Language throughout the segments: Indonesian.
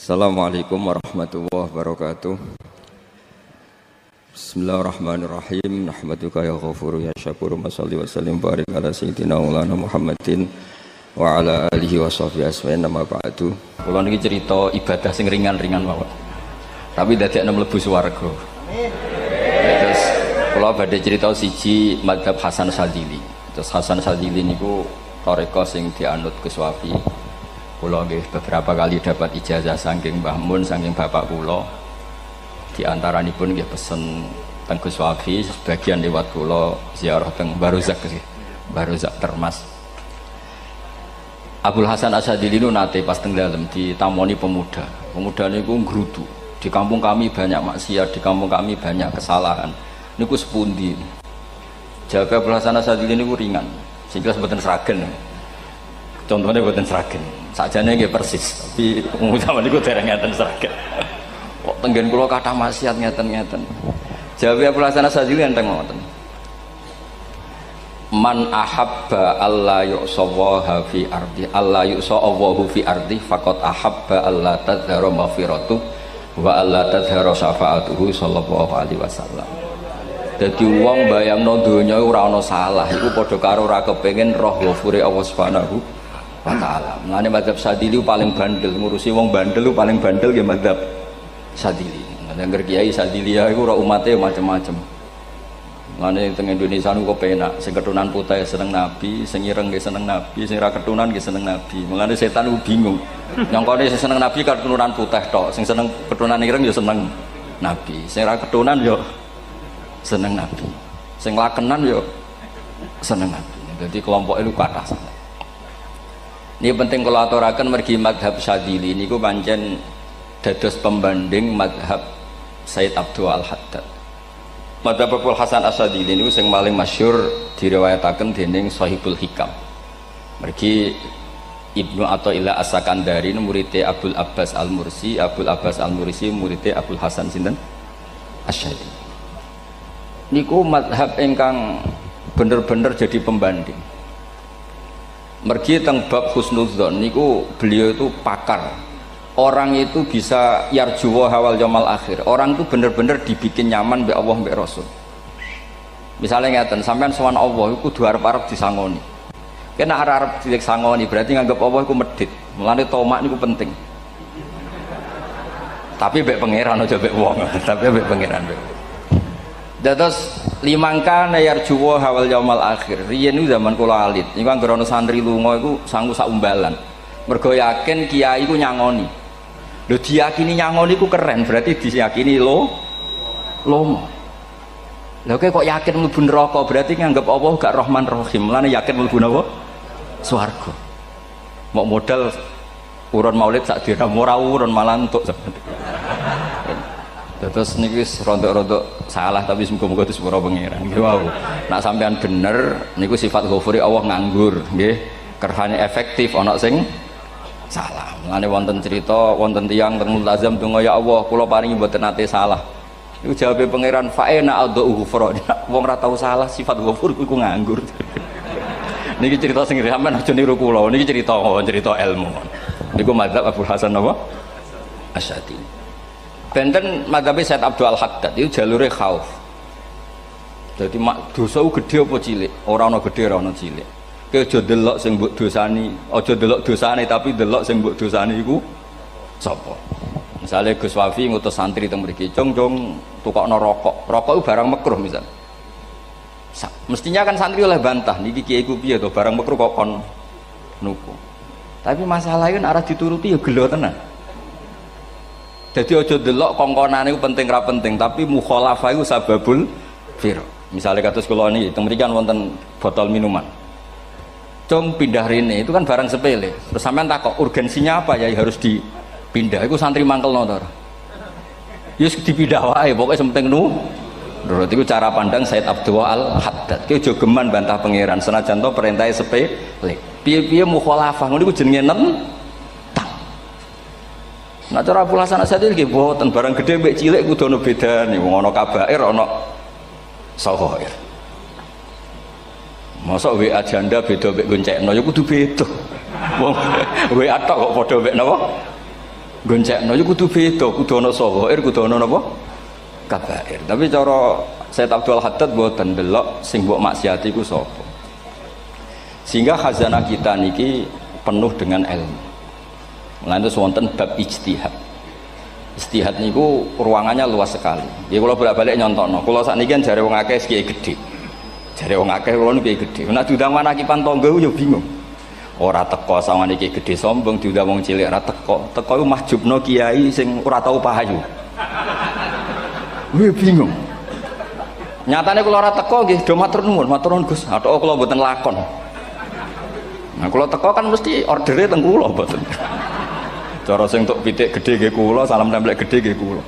Assalamualaikum warahmatullahi wabarakatuh. Bismillahirrahmanirrahim. Nahmaduka ya ghafuru ya syakuru. Mashalli wa sallim barik ala sayyidina maulana Muhammadin wa ala alihi wa sahbihi asma'in. Nama ba'du. Kula niki cerita ibadah sing ringan-ringan mawon. Tapi dadekne mlebu swarga. Amin. Terus kula badhe cerita siji mazhab Hasan Sadzili. Terus Hasan Sadzili niku thariqah sing dianut Gus Wafi. Kula nggih beberapa kali dapat ijazah saking Mbah Mun, saking bapak kula. Di antaranipun nggih pesen teng Gus Wafi, sebagian lewat kula ziarah teng Baruzak nggih. Baruzak Termas. Abdul Hasan As-Sadzili nate pas teng dalem ditamoni pemuda. Pemuda niku ngrudu. Di kampung kami banyak maksiat, di kampung kami banyak kesalahan. Niku sepundi? Jawab Abdul Hasan As-Sadzili niku ringan. Sehingga mboten sragen. Contohnya mboten sragen. Sakjane nggih persis, tapi zaman niku dereng ngeten sragen. Kok tenggen kula kathah maksiat ngeten-ngeten. Jawab Abdul Hasan As-Sadzili enteng ngoten. Man ahabba alla yu'sawaha fi ardi alla yu'sawahu fi ardi faqad ahabba alla tadhara maghfiratu wa alla tadhara syafaatuhu sallallahu alaihi wasallam. Dadi wong bayangno donya ora ana salah iku padha karo ora kepengin roh ghafure Allah Subhanahu wa taala. Mulane mazhab Sadzili paling bandel, ngurusi wong bandel paling bandel ya mazhab Sadzili. Nang kiai Sadzili iku ora umate macam-macam. Mulane teng Indonesia niku penak, sing ketunan putih seneng nabi, sing ireng nggih seneng nabi, sing ora ketunan nggih seneng nabi. Mulane setan ku bingung. Nyongkone sing seneng nabi keturunan putih tok, sing seneng keturunan ireng ya seneng nabi. Sing ora ketunan ya seneng nabi. Sing lakenan ya seneng nabi. Dadi kelompok itu kathah sangat. Ini penting kalau aturakan mergi madhab Sadzili ini ku pancen dados pembanding madhab Sayyid Abdul Al-Haddad. Madhab Abdul Hasan As-Sadzili ini yang paling masyhur diriwayataken dening Shahibul Hikam. Mergi Ibnu Athaillah As-Sakandari muridé Abdul Abbas Al-Mursi, Abdul Abbas Al-Mursi muridé Abdul Hasan sinten Asy-Syadzili. Niku madhab ingkang bener-bener jadi pembanding. Mergi teng bab husnudzon niku beliau itu pakar. Orang itu bisa yarjuwa hawal yaumil akhir. Orang itu bener-bener dibikin nyaman mbek Allah mbek Rasul. Misalnya ngeten, sampean sowan Allah iku kudu arep-arep disangoni. Kena arep disangoni berarti nganggep Allah iku medhit. Mulane tomak niku penting. Tapi mbek pangeran aja mbek wong, tapi mbek pangeran mbek. Dados limangka yarjuwa hawal yaumil akhir. Riyen niku zaman kula alit. Niku anggere ana santri lunga iku sangku sak umbalan. Mergo yakin kiai iku nyangoni. Lho diyakini nyangoni iku keren, berarti diyakini lomo. Lha kok yakin mlebu neraka, berarti nganggep Allah gak Rahman Rahim. Lan yakin mlebu napa? Swarga. Mok modal urun maulid sak dina ora urun malah entuk. Terus niki rontok-rontok salah tapi muga-muga itu sepuro pangeran. Nggih wau. Nek sampean bener niku sifat ghafuri Allah nganggur, nggih. Kerhane efektif ana sing salah. Mulane wonten cerita wonten tiyang teng multazam donga ya Allah kula paringi mboten nate salah. Niku jawabe pangeran fa'ena adhu ghufra. Wong ora tau salah sifat ghafur iku nganggur. Niki cerita sing sampean aja niru kula. Niki cerita ilmu. Niku mazhab Abdul Hasan apa? Asy-Sadzili. Benten madhabe Sayyid Abdul Al-Haddad itu jalure khauf. Jadi dosa gede apa cilik? Ora ana gede ora ana cilik. Kowe aja delok sing mbok dosani, aja delok dosane tapi delok sing mbok dosani iku sapa. Misale Gus Wafi ngutus santri teng mriki, "Cung, tukokno rokok." Rokok itu barang makruh misal. Mestinya kan santri oleh bantah, niki kiai ku piye to barang makruh kok kon nuku. Tapi masalahnya kan arah dituruti ya gelo tenan. Jadi ojo delok kongkonan itu penting ra penting, tapi mukhalafah itu sababul fir. Misalnya kados kula niki teng mrikan wonten botol minuman. Cung pindah rene itu kan barang sepele. Terus sampean takok urgensinya apa ya harus dipindah. Iku santri mangkelno to ora? Ya dipindah wae, pokoke penting nurut. Iku cara pandang Sayyid Abdul Al-Haddad. Ki aja geman bantah pangeran senajan to perintahe sepele. Piye-piye mukhalafah ngono iku jenenge Nah cara Abdul Hasan As-Sadzili nggih boten barang gede mbek cilik kudu ana bedane, wong ana kabair ana saghair. Mosok WA janda beda mbek goncekno ya kudu beda. Wong WA tok kok padha mbek napa? goncekno iku kudu beda, kudu ana sawair, kudu ana napa? Kabair. Tapi cara Sayyid Abdul Haddad mboten ndelok sing mbok maksiati iku sapa. Sehingga khazanah kita niki penuh dengan ilmu. Lan terus wonten bab ijtihad. Ijtihad niku ruangannya luas sekali. Ya kula bolak-balik nyontokno. Kula sakniki kan jare wong akeh kiai gedhe. Jare wong akeh kula niku kiai gedhe. Nek diundang manakipan tangga yo bingung. Ora teko sawane kiai gedhe sombong, diundang wong cilik ora teko. Teko iku mahjubno kiai sing ora tau pahayu. Kuwi bingung. Nyatane kula ora teko nggih do matur nuwun Gus. Athok kula mboten lakon. Nah kula teko kan mesti ordere teng kula mboten. Cara sing tok pitik gedhe nggih kula, salam templek gedhe nggih kula.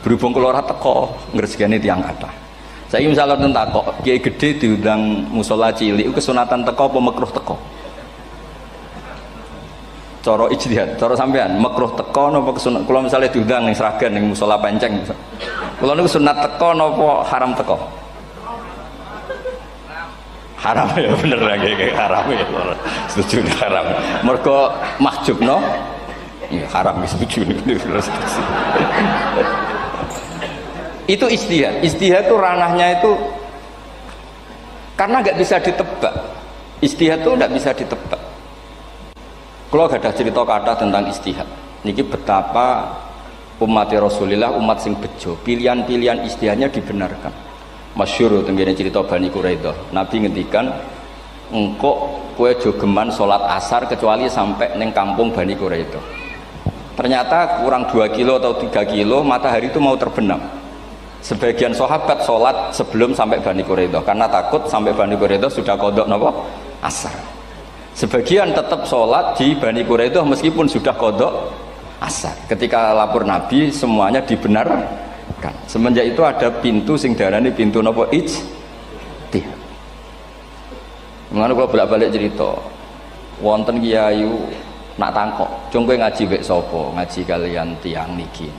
Berhubung kula ora teko ngresgeni tiyang kathah. Saiki misale ten takok, kiai gedhe diundang musala cilik iku kesunatan teko apa makruh teko? Cara ijtihad, cara sampean makruh teko napa kesunat? Kula misale diundang ning Sragen ning musala Penceng. Kula niku sunat teko napa haram teko? Haram ya bener lagi kayak haram ya. Setuju haram. Mergo mahjubno ya haram setuju itu ijtihad. Ijtihad itu ranahnya itu karena nggak bisa ditebak. Ijtihad itu nggak bisa ditebak. Kalau ada cerita kata tentang ijtihad, niki betapa umat Rasulullah umat sing bejo, pilihan-pilihan ijtihadnya dibenarkan. Masyhur tenggene cerita Bani Quraidah. Nabi ngendikan engkau kue jogeman sholat asar kecuali sampai neng kampung Bani Quraidah. Ternyata kurang 2 kilo atau 3 kilo matahari itu mau terbenam. Sebagian sahabat sholat sebelum sampai Bani Quraidah karena takut sampai Bani Quraidah sudah kodok nopo asar. Sebagian tetap sholat di Bani Quraidah meskipun sudah kodok asar. Ketika lapor Nabi semuanya dibenarkan. Semenjak itu ada pintu sing darani pintu nopo ijtihad. Mengenai kalau bolak-balik cerita, wonten kiai nak tangkok, cung kowe ngaji wek sapa, ngaji kalian tiang niki.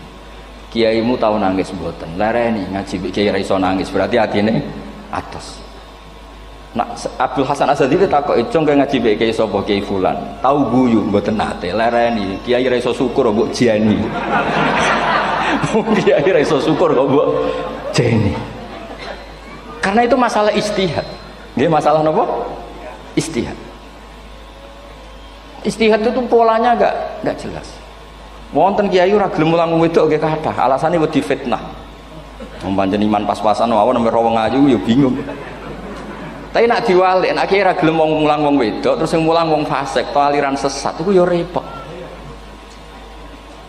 Kiaimu tahu nangis mboten, lereni ngaji wek kiai ra iso nangis, berarti atine atos. Nak Abdul Hasan Asadili takok, cung kowe ngaji wek kiai sapa, kiai fulan. Tahu guyu mboten nate, lereni kiai ra iso syukur mbok jani. Kiai ra iso syukur kok mbok jeni. Karena itu masalah ijtihad. Nggih masalah napa? Ijtihad. Ijtihad itu polanya enggak jelas. Wonten kiai ora gelem mulang wedok nggih kathah, alasane wedi fitnah. Wong pancen iman pas-pasan mawon nembe wong ayu ya bingung. Tapi nak diwalik, nak kiai ora gelem mulang wong wedok terus sing mulang wong fasik, to aliran sesat iku ya repot.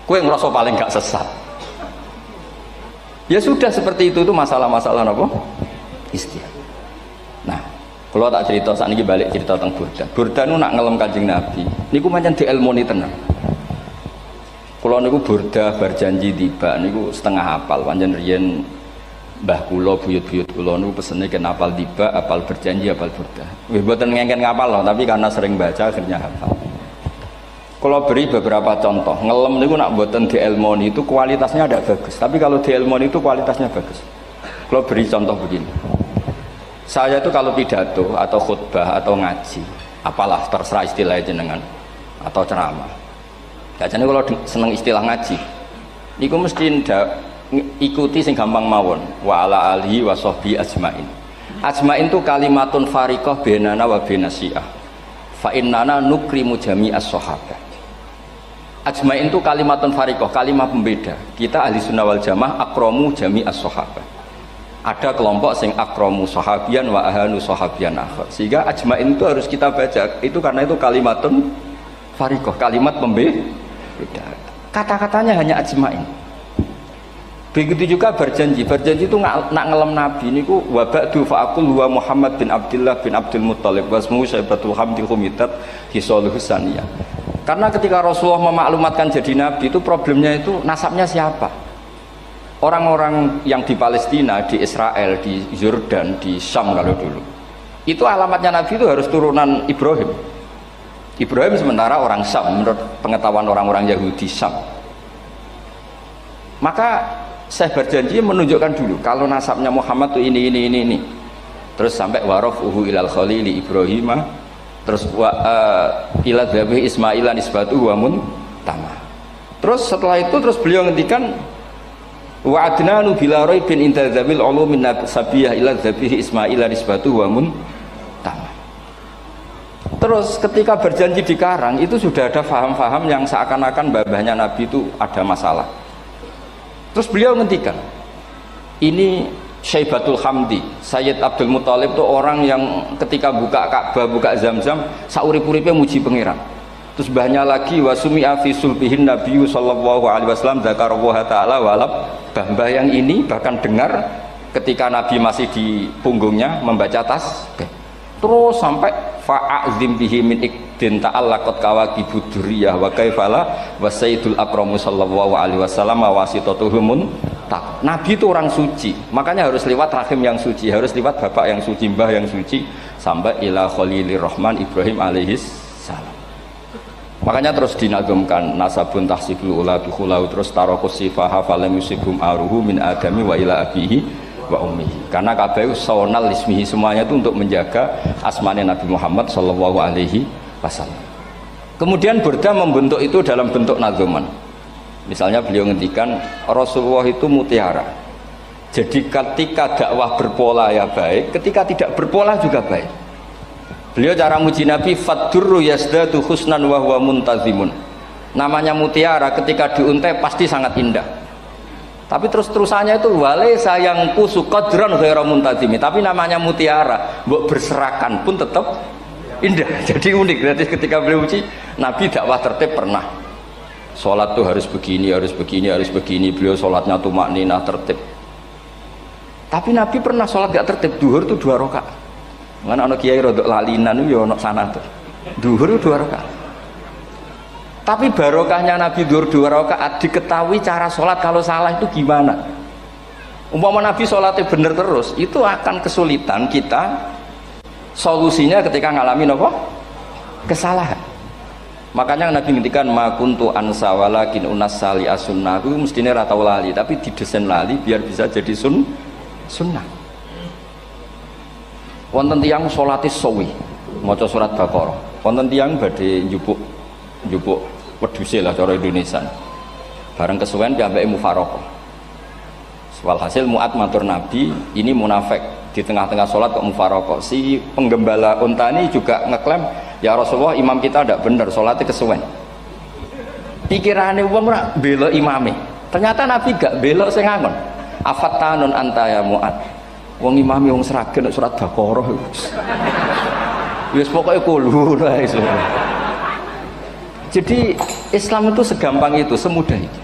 Kowe ngrasa paling gak sesat. Ya sudah seperti itu masalah-masalah apa? Ijtihad. Nah, kalau tak cerita saat ini balik cerita tentang Burda. Burda nu nak ngelem Kanjeng Nabi. Niku pancen dielmoni tenan. Kalau niku Burda berjanji tiba niku setengah hafal. Pancen riyen mbah kula buyut-buyut kula niku pesene ken hafal tiba, hafal berjanji, hafal Burda. Nggih mboten ngengken ngapal loh, tapi karena sering baca akhirnya hafal. Kalau beri beberapa contoh, ngelem itu nak buatan di elmoni itu kualitasnya ada bagus, tapi kalau di elmoni itu kualitasnya bagus. Kalau beri contoh begini, saya itu kalau pidato atau khutbah atau ngaji, apalah terserah istilah jenengan atau ceramah. Biasanya kalau seneng istilah ngaji, niku mesti ikuti sing gampang mawon. Wa ala alihi wa sahbihi ajmain. Ajmain itu kalimatun fariqah bainana wa bainasyiah. Fa innana nukrimu jami'as sahabah. Ajmain itu kalimatun fariqah, kalimat pembeda. Kita ahli sunnah wal jamaah akramu jami'as sahabah. Ada kelompok sing akramu sahabian wa ahanu sahabian akhir. Sehingga ajmain itu harus kita baca. Itu karena itu kalimatun fariqah, kalimat pembeda. Kata-katanya hanya ajmain. Begitu juga berjanji. Berjanji itu nak ngelem Nabi niku wa ba'du fa'aqul wa Muhammad bin Abdullah bin Abdul Muttalib wasmu Syaibatul Hamdi Humitat Hisaluhu Saniyah. Karena ketika Rasulullah memaklumatkan jadi Nabi itu problemnya itu nasabnya siapa? Orang-orang yang di Palestina, di Israel, di Yordan, di Syam kalau dulu. Itu alamatnya Nabi itu harus turunan Ibrahim. Ibrahim sementara orang Syam menurut pengetahuan orang-orang Yahudi Syam. Maka saya berjanji menunjukkan dulu kalau nasabnya Muhammad itu ini. Terus sampai warafuhu ilal khalili Ibrahimah. Terus ila dzabih Ismailan isbatu wa muntama. Terus setelah itu terus beliau ngendikan wa adnanu bila raibin inda dzamil ulumin sabiyah ila dzabihi ismail risbatu wa mun tamam. Terus ketika berjanji di Karang itu sudah ada faham-faham yang seakan-akan babahnya Nabi itu ada masalah. Terus beliau ngendikan ini Syaibatul Hamdi, Sayyid Abdul Muthalib itu orang yang ketika buka Ka'bah, buka Zam-Zam, saurip-uripnya muji pangeran. Terus banyak lagi wasumi'a fi sulbihin Nabi sallallahu alaihi wasallam dzakarallaha ta'ala walab. Mbah yang ini bahkan dengar ketika Nabi masih di punggungnya membaca tasbih. Terus sampai fa'azim bihi min ikdin ta'allaqat kawakibud duriyah wa kaifala wa sayyidul akramu sallallahu alaihi wasallam wasitatuhumun. Nabi itu orang suci, makanya harus lewat rahim yang suci, harus lewat bapak yang suci, mbah yang suci, sampai ila khalilir rahman Ibrahim alaihis salam. Makanya terus dinagumkan nasabun tahsibul ula bikhulau, terus tarokus sifaha falam yusibhum aruhu min adami wa ila abihi wa ummihi. Karena kabeh sonal ismihi, semuanya itu untuk menjaga asmane Nabi Muhammad sallallahu alaihi wasallam. Kemudian Burda membentuk itu dalam bentuk nazuman. Misalnya beliau ngendikan Rasulullah itu mutiara. Jadi ketika dakwah berpola ya baik, ketika tidak berpola juga baik. Beliau cara muji Nabi faddurru yazdatu husnan wa huwa muntazimun. Namanya mutiara ketika diuntai pasti sangat indah. Tapi terus-terusannya itu wale sayang kusu qadran ghairu muntazimi. Tapi namanya mutiara, mbok berserakan pun tetap indah. Jadi unik. Berarti ketika beliau muji Nabi dakwah tertib pernah. Sholat tuh harus begini, harus begini, harus begini. Beliau sholatnya tumakninah tertib. Tapi Nabi pernah sholat gak tertib. Duhur tuh 2 rakaat. Mana anak kiai rodok lalinan itu ya anak sana tuh. Duhur itu 2 rakaat. Tapi barokahnya Nabi duhur 2 rakaat diketahui cara sholat kalau salah itu gimana. Umpama Nabi sholatnya bener terus, itu akan kesulitan kita. Solusinya ketika ngalamin apa? Kesalahan. Makanya Nabi ngendikan ma kuntu ansa walakin unas sali as-sunnah. Itu mestine ra tau lali, tapi didesain lali biar bisa jadi sunnah. Wonten tiyang salate suwi, maca surat Baqarah. Wonten tiyang badhe njupuk wedhuse lah cara Indonesia. Bareng kesuwen piyambake mufaraqah. Walhasil Mu'ad matur Nabi, ini munafik di tengah-tengah sholat kok mufaraqah. Si penggembala unta ini juga ngeklaim, ya Rasulullah imam kita tidak benar, sholatnya kesuwen. Pikirannya wong ora bela imame. Ternyata Nabi gak bela sing ngangon. Afattanun anta ya Mu'ad. Wong imame wong seragen surat Baqarah. Wis pokoke kulhu wae. Jadi Islam itu segampang itu, semudah itu.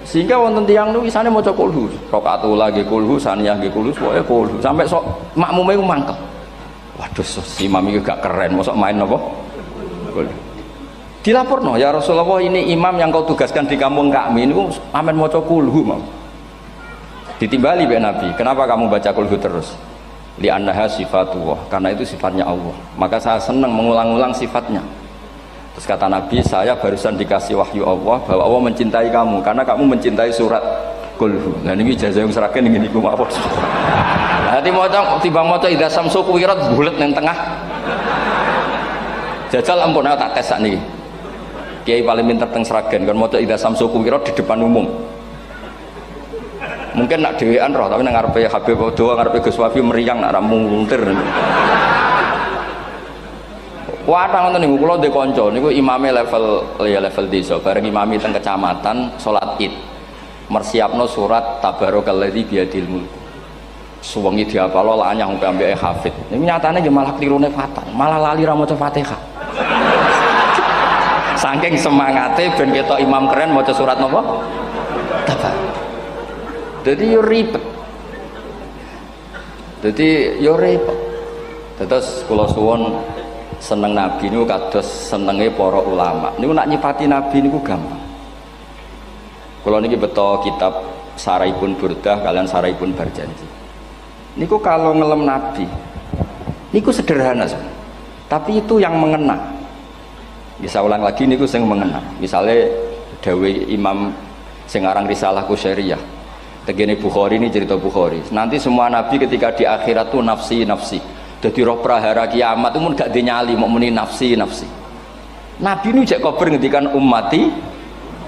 Sehingga wonten tiyang niku isane maca kulhu, rakaat ula nggih kulhu, saniyah nggih kulhu, pokoke kulhu. Sampai sok makmume ku mangkel. Waduh, si imam iki gak keren, mosok main apa? Kulhu. Dilaporno, ya Rasulullah ini imam yang kau tugaskan di kampung kami niku amen maca kulhu mau. Ditimbali be Nabi, kenapa kamu baca kulhu terus? Li annaha sifatullah, karena itu sifatnya Allah. Maka saya senang mengulang-ulang sifatnya. Terus kata Nabi, saya barusan dikasih wahyu Allah bahwa Allah mencintai kamu karena kamu mencintai surat kulhu. Nah ini ijazah yang seragen ini ku apa? Nanti maca timbang maca idza samsu kuwirat bulet nang tengah. Jajal ampun tak tes sakniki. Kiai paling pinter teng seragen kan maca idza samsu kuwirat di depan umum. Mungkin nak dhewean roh tapi nang ngarepe Habib Doa ngarepe Gus Wafi meriang nak ra muntir. Wah, ngoten niku kula ndek kanca niku imame level desa, bareng imami teng kecamatan salat Id. Mersiapno surat Tabarakalladzi biyadil mulk. Suwengi diapalo lanyah sampai ambeke hafid. Niku nyatane nggih malah klirune fatal, malah lali ra maca Fatihah. Saking semangate ben ketok imam keren maca surat napa? Tabar. Dadi yo ribet. Terus kula suwun seneng Nabi niku kados senenge para ulama. Niku nak nyifati Nabi niku gampang. Kula niki beto kitab Saraipun Burdah kalian Saraipun Barjanji. Niku kalau ngelem Nabi niku sederhana sebenarnya. Tapi itu yang mengena. Bisa ulang lagi niku sing mengena. Misalnya dawe Imam sing aran Risalah Qusyariyah. Tegene Bukhari ini cerita Bukhari. Nanti semua nabi ketika di akhirat tuh nafsi. Jadi roh prahara kiamat itu pun gak dinyali mau muni nafsi. Nabi ini jak kober ngendikan ummati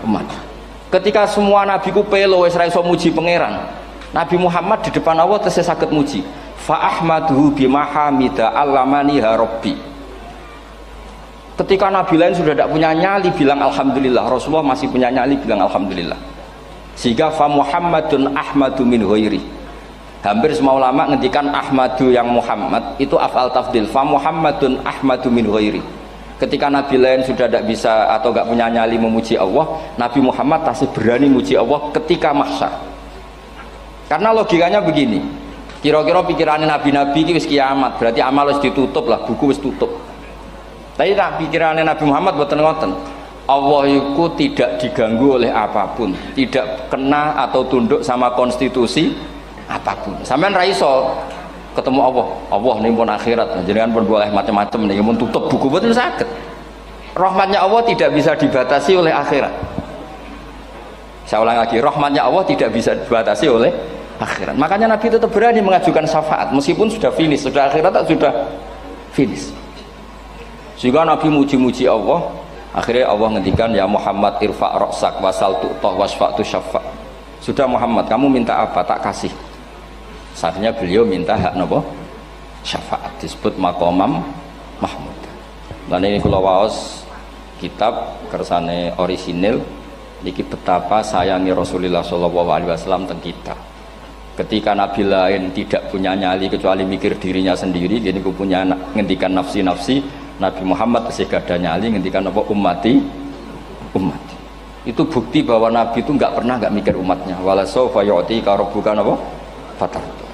umat. Ketika semua nabi ku pelo wis ra iso muji pangeran, Nabi Muhammad di depan Allah tesih saged muji. Fa ahmaduhu bima hamida allamani rabbi. Ketika nabi lain sudah tidak punya nyali bilang alhamdulillah, Rasulullah masih punya nyali bilang alhamdulillah. Sehingga fa Muhammadun ahmadu min ghairi. Hampir semua ulama ngendikan ahmadu yang Muhammad itu afal tafdil. Fa Muhammadun ahmadu min ghairi. Ketika nabi lain sudah tidak bisa atau tidak punya nyali memuji Allah, Nabi Muhammad masih berani memuji Allah ketika mahsyar. Karena logikanya begini, kira-kira pikirannya nabi-nabi ini wis kiamat, berarti amal wis ditutup lah, buku wis tutup. Tapi tak pikirannya Nabi Muhammad boten ngoten. Allah itu tidak diganggu oleh apapun, tidak kena atau tunduk sama konstitusi apapun. Sampean ra iso ketemu Allah nih pun akhirat, jenengan pun boleh macam-macam nih, pun tutup buku boten saged. Rahmatnya Allah tidak bisa dibatasi oleh akhirat. Saya ulang lagi, rahmatnya Allah tidak bisa dibatasi oleh akhirat. Makanya Nabi tetap berani mengajukan syafaat meskipun sudah finish, sudah akhirat sudah finish. Sehingga Nabi muji-muji Allah, akhirnya Allah ngendikan ya Muhammad irfa' ra'sak wasal tu'tah wasfa'tu syafa'. Sudah Muhammad, kamu minta apa tak kasih. Saatnya beliau minta hak napa? Syafaat, disebut maqamam mahmud. Dan ini kula waos kitab kersane orisinil niki betapa sayangi Rasulullah SAW teng kita. Ketika nabi lain tidak punya nyali kecuali mikir dirinya sendiri, jadi aku punya ngendikan nafsi-nafsi, Nabi Muhammad masih gak ada nyali ngendikan apa ummati. Itu bukti bahwa nabi itu nggak pernah nggak mikir umatnya. Wala sawfa yu'tika rabbuka apa? Fatardu.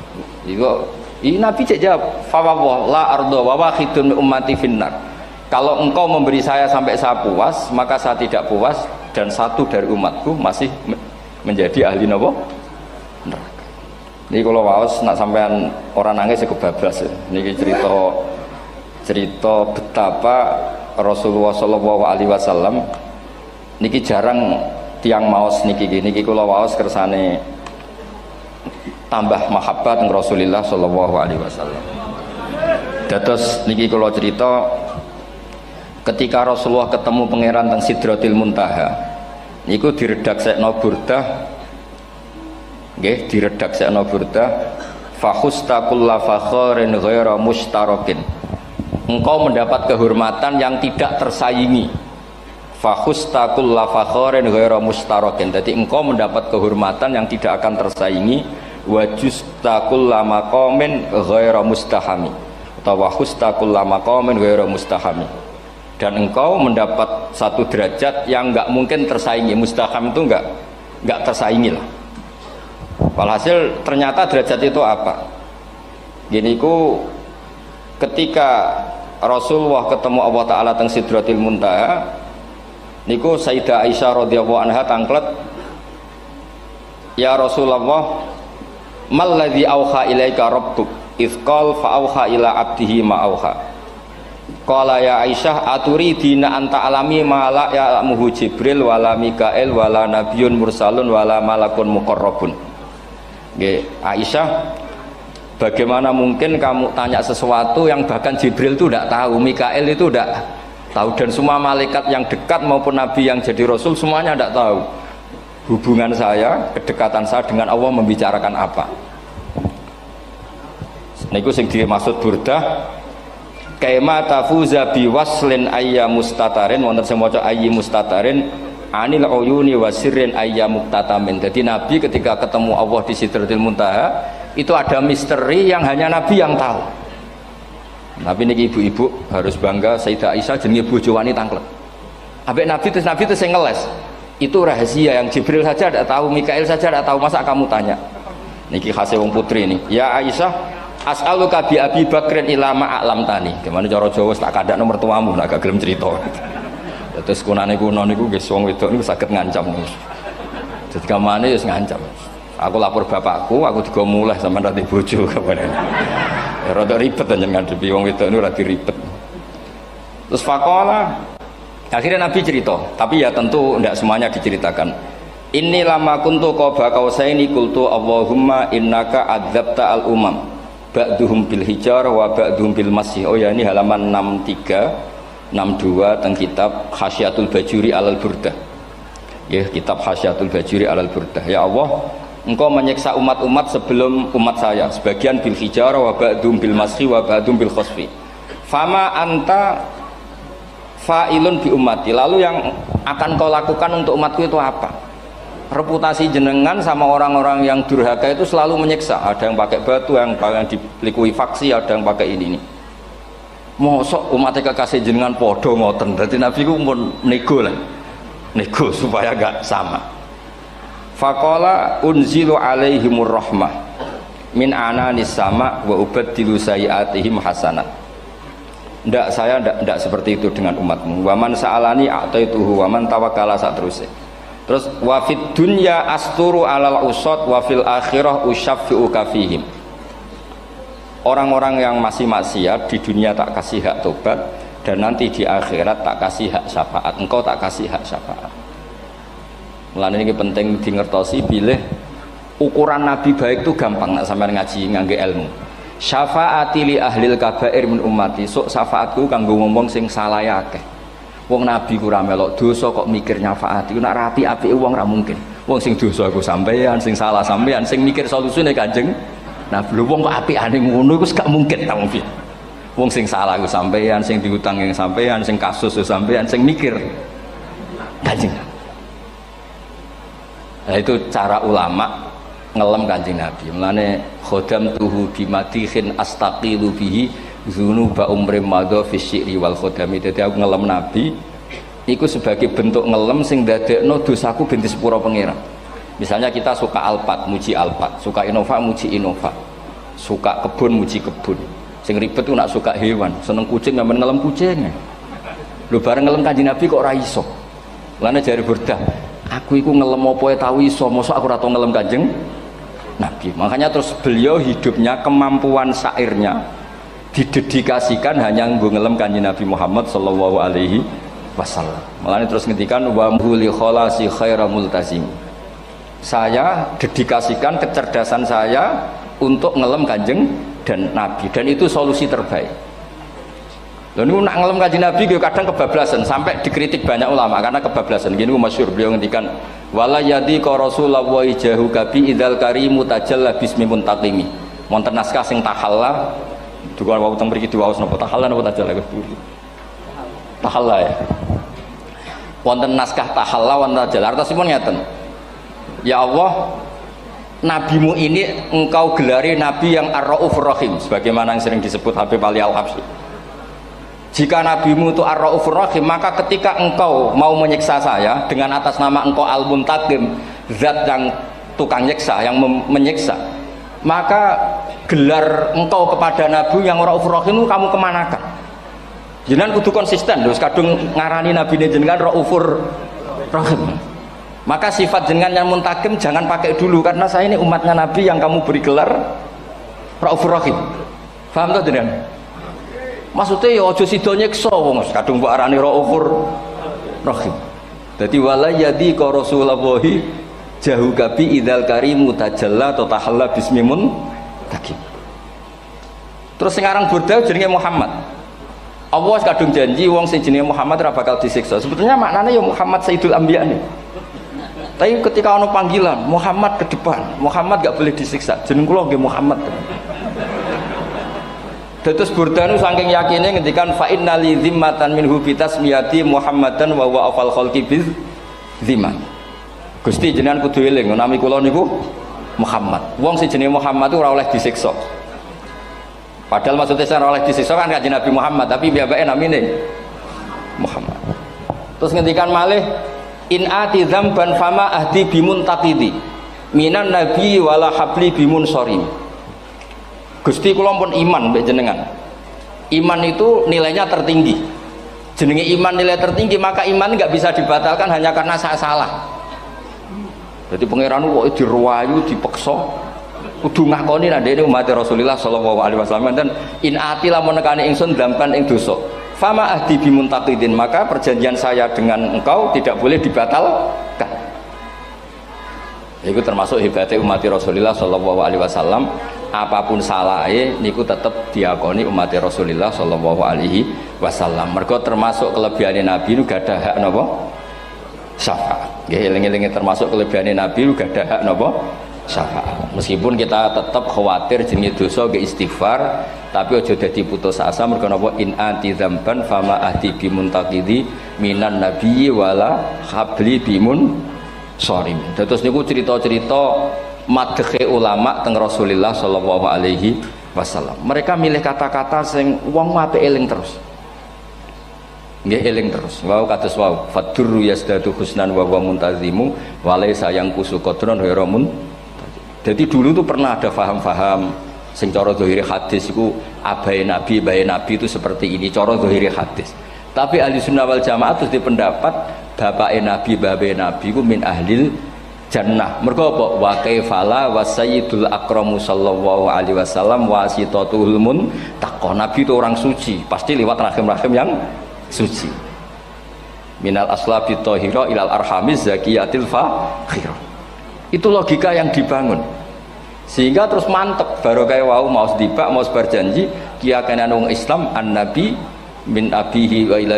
Ini nabi cek jawab, fa la ardo wa wahidun ummati finnar. Kalau engkau memberi saya sampai saya puas, maka saya tidak puas dan satu dari umatku masih menjadi ahli napa? Neraka. Ini kalau waos nak sampean orang nangis kebablas. Niki cerita betapa Rasulullah SAW niki jarang tiang maos niki kalau waos kersane tambah mahabbat dengan Rasulullah SAW. Dados niki kalau cerita ketika Rasulullah ketemu pangeran teng Sidratil Muntaha niku diredaksekno burdah nggih diredaksekno burdah fakhusta kulla fakharin ghaira mustarakin. Engkau mendapat kehormatan yang tidak tersaingi. Fakhusta kulla fakharin ghaira mustarakin. Jadi engkau mendapat kehormatan yang tidak akan tersaingi. Wajusta kulla maqamin ghaira mustahami. Atau wakhusta kulla maqamin ghaira mustahami. Dan engkau mendapat satu derajat yang enggak mungkin tersaingi. Mustaham itu enggak tersaingi lah. Walhasil ternyata derajat itu apa? Gini ku ketika Rasulullah ketemu Allah Ta'ala teng Sidratil Muntaha niku Sayyidah Aisyah radhiyallahu anha tangklet, ya Rasulullah malladzi auha ilaika rabbuk izqal fa auha ila abdihi ma auha. Qala ya Aisyah aturidina anta alami ma la ya'lamuhu Jibril wala Mikail wala nabiyyun mursalun wala malakun muqarrabun. Nggih Aisyah, bagaimana mungkin kamu tanya sesuatu yang bahkan Jibril itu tidak tahu, Mikail itu tidak tahu, dan semua malaikat yang dekat maupun nabi yang jadi rasul semuanya tidak tahu hubungan saya, kedekatan saya dengan Allah membicarakan apa. Niku sing dimaksud burdah kaima tafuza biwaslin ayya mustatarin wonten sing maca ayyi mustatarin anil uyuni wasirrin ayya muktatamin. Jadi nabi ketika ketemu Allah di Sidratil Muntaha itu ada misteri yang hanya nabi yang tahu. Nabi niki ibu-ibu harus bangga Sayyidah Aisyah jenenge bojo wani tangklet. Ambek nabi itu sing ngeles. Itu rahasia yang Jibril saja tidak tahu, Mikail saja tidak tahu, masa kamu tanya? Niki khase wong putri ini. Ya Aisyah, as'aluka bi Abi Bakrin ila ma a'lamtani. Gimana cara Jawa tak kadak nomor tuamu nak gak gelem cerita. Terus kunane kuno niku nggih wong wedok niku saged ngancam. Jadi kamane wis ngancam. Aku lapor bapakku, aku juga mulai sama nanti bojo kapan. Ya rada ribet jenengan ngadepi wong wedok niku rada ribet. Terus faqala akhirnya Nabi cerita, tapi ya tentu tidak semuanya diceritakan. Inni lama kuntu qaba qausaini qultu Allahumma innaka adzabta al umam ba'duhum bil hijar wa ba'duhum bil masih. Oh ya, ini halaman 63 62 teng kitab Khasyatul Bajuri alal Burdah. Ya, kitab Hasyatul Bajuri alal Burdah. Ya Allah, Engkau menyiksa umat-umat sebelum umat saya, sebagian bil hijarah wa ba'dum bil mashi wa ba'dum bil khosfi. Fama anta fa'ilun bi ummati. Lalu yang akan kau lakukan untuk umatku itu apa? Reputasi jenengan sama orang-orang yang durhaka itu selalu menyiksa. Ada yang pakai batu, yang dilikui faksi, ada yang pakai ini. Mosok umatnya kekasih jenengan podo ngoten. Berarti Nabi ku pun nego lah. Nego supaya gak sama. Faqala unzilu alaihimur rahmah min ananis sama wa ubaddilu sayiatihim hasanat. Ndak, saya ndak seperti itu dengan umatmu. Waman sa'alani a'taituhu waman tawakkala saterusé. Terus wa fid dunya asturu alal usad wa fil akhirah usyaffi'u kafihim. Orang-orang yang masih maksiat di dunia tak kasih hak tobat, dan nanti di akhirat tak kasih hak syafaat. Engkau tak kasih hak syafaat. Mulane ini penting dingertosi bilih ukuran Nabi baik itu gampang nak sampean ngaji ngangge ilmu. Syafaati li ahlil kabair min ummati. Sok syafaatku kanggo ngomong sing salah akeh. Wong Nabi ku ora melok dosa kok mikir nyafaati. Nak rapi apike wong ora mungkin. Wong sing dosa iku sampean, sing salah sampean, sing mikir solusine Kanjeng Nabi. Wong kok apikane ngono iku gak mungkin ta wong. Wong sing salah ku sampean, sing diutang yang sampean, sing kasus ku sampean, sing mikir Kanjeng. Nah, itu cara ulama ngelem Kanjeng Nabi. Mulane khodam tuhu bimatihin astaqilu bihi dzunuba umrim madha fi syi'ri wal khodami. Dadi aku ngelem Nabi iku sebagai bentuk ngelem sing dadekno dosaku ben disepuro pangeran. Misalnya kita suka Alphard, muji Alphard, suka Innova, muji Innova, suka kebun, muji kebun. Sing ribet tuh nak suka hewan, seneng kucing nggak ngelem kucingnya. Lu bareng ngelem Kanjeng Nabi kok ora iso. Lane jari Burdah, aku iku ngelem apa tau iso, mosok aku ora tau ngelem Kanjeng Nabi. Makanya terus beliau hidupnya, kemampuan syairnya didedikasikan hanya nggo ngelem Kanjeng Nabi Muhammad sallallahu alaihi wasallam. Makanya terus ngendikan wa huli kholasi khaira multazim. Saya dedikasikan kecerdasan saya untuk ngelem Kanjeng dan Nabi, dan itu solusi terbaik. Lalu nak ngelem Kanjeng Nabi kadang kebablasan, sampai dikritik banyak ulama karena kebablasan. Gini masyhur beliau ngendikan wala yadi ka rasulullah wa ijahu kabi idzal karimu tajalla bismi muntaqimi. Wonten naskah sing tahalla duka wau teng mriki diwaos napa tahalla napa tajalla tahalla ya. Wonten naskah tahalla wonten tajalla artosipun ngeten. Ya Allah, nabimu ini engkau gelari nabi yang ar-raufur rahim, sebagaimana yang sering disebut Habib Ali Al-Habsyi. Jika nabimu itu ar-raufur rahim, maka ketika engkau mau menyiksa saya dengan atas nama engkau al-muntaqim, zat yang tukang nyiksa, yang menyiksa, maka gelar engkau kepada nabi yang ar-raufur rahim itu kamu kemanakan? Jenengan kudu konsisten, terus kadung ngarani nabi ini jenengan raufur rahim. Maka sifat jenengan yang muntaqim jangan pakai dulu, karena saya ini umatnya Nabi yang kamu beri gelar Raufur Rahim. Paham tuh jenengan? Maksudnya ya aja sida nyiksa wong kadung mbok arani Raufur Rahim. Dadi wala yadi ka rasulullahi jahu kabi idzal karimu tajalla ta tahalla bismimun takim. Terus sekarang Burda jenenge Muhammad. Allah kadung janji wong sing jenenge Muhammad ora bakal disiksa. Sebetulnya maknanya ya Muhammad Sayyidul Anbiya nih. Tapi ketika ono panggilan Muhammad ke depan, Muhammad gak boleh disiksa. Jeneng kula nggih Muhammad. Terus Burdanu saking yakinnya ngendikan fa innali zimmatan minhu bi tasmiyati Muhammadan wa huwa afal khalqi biz zimman. Gusti jenengan kudu eling nami kula niku Muhammad. Wong sing jenenge Muhammad itu ora oleh disiksa. Padahal maksudnya saya ora oleh disiksa kan Kanjeng Nabi Muhammad, tapi biabake namine Muhammad. Terus ngendikan malih in ati dzamban fama ahdi bimuntaqidi minan nabi wala habli bimun sorim. Gusti kula pun iman mbek jenengan. Iman itu nilainya tertinggi. Jenenge iman nilai tertinggi, maka iman nggak bisa dibatalkan hanya karena saya salah. Jadi pangeran kok diruwayu dipeksa kudu ngakoni nek dene umat Rasulullah sallallahu alaihi wasallam, dan in ati lamun nekani ingsun dzamban ing dosa fama ahdi bimuntaqidin, maka perjanjian saya dengan engkau tidak boleh dibatalkan. Itu termasuk hebatnya umat Rasulullah sallallahu alaihi wasallam, apapun salahnya niku tetap diakoni umat Rasulullah sallallahu alaihi wasallam. Mergo termasuk kelebihan Nabi itu gak ada hak napa syafaat. Nggih eling-eling termasuk kelebihan Nabi juga ada hak napa syafaat. Meskipun kita tetap khawatir jenenge dosa nggih istighfar, tapi aja dadi putus asa mergo napa in anti dzamban fama ahdi bimuntaqidi minan nabiyyi wala habli bimun sorim. Terus niku cerita-cerita madhe ulama teng Rasulullah sallallahu alaihi wasallam. Mereka milih kata-kata sing wong apik eling terus. Nggih eling terus. Wau kados wau fadurru yasdatu husnan wa muntazimu wa laysa yang kusu qadron hiramun. Jadi dulu tuh pernah ada faham-faham sing cara zahiri hadis iku abai nabi itu seperti ini cara zahiri hadis. Tapi ahli sunnah wal jamaah terus dipendapat bapak nabi iku min ahlil jannah. Mergo apa? Wa kaifala wa sayyidul akramu sallallahu alaihi wasallam wasitatul muntaqo. Nabi itu orang suci, pasti lewat rahim-rahim yang suci. Minal aslabi thahira ilal arhamiz zakiyatil fakhira. Itu logika yang dibangun. Sehingga terus mantep baru kayak wau mau sedibak mau berjanji kiyakan wong Islam an-nabi min abihi wa ila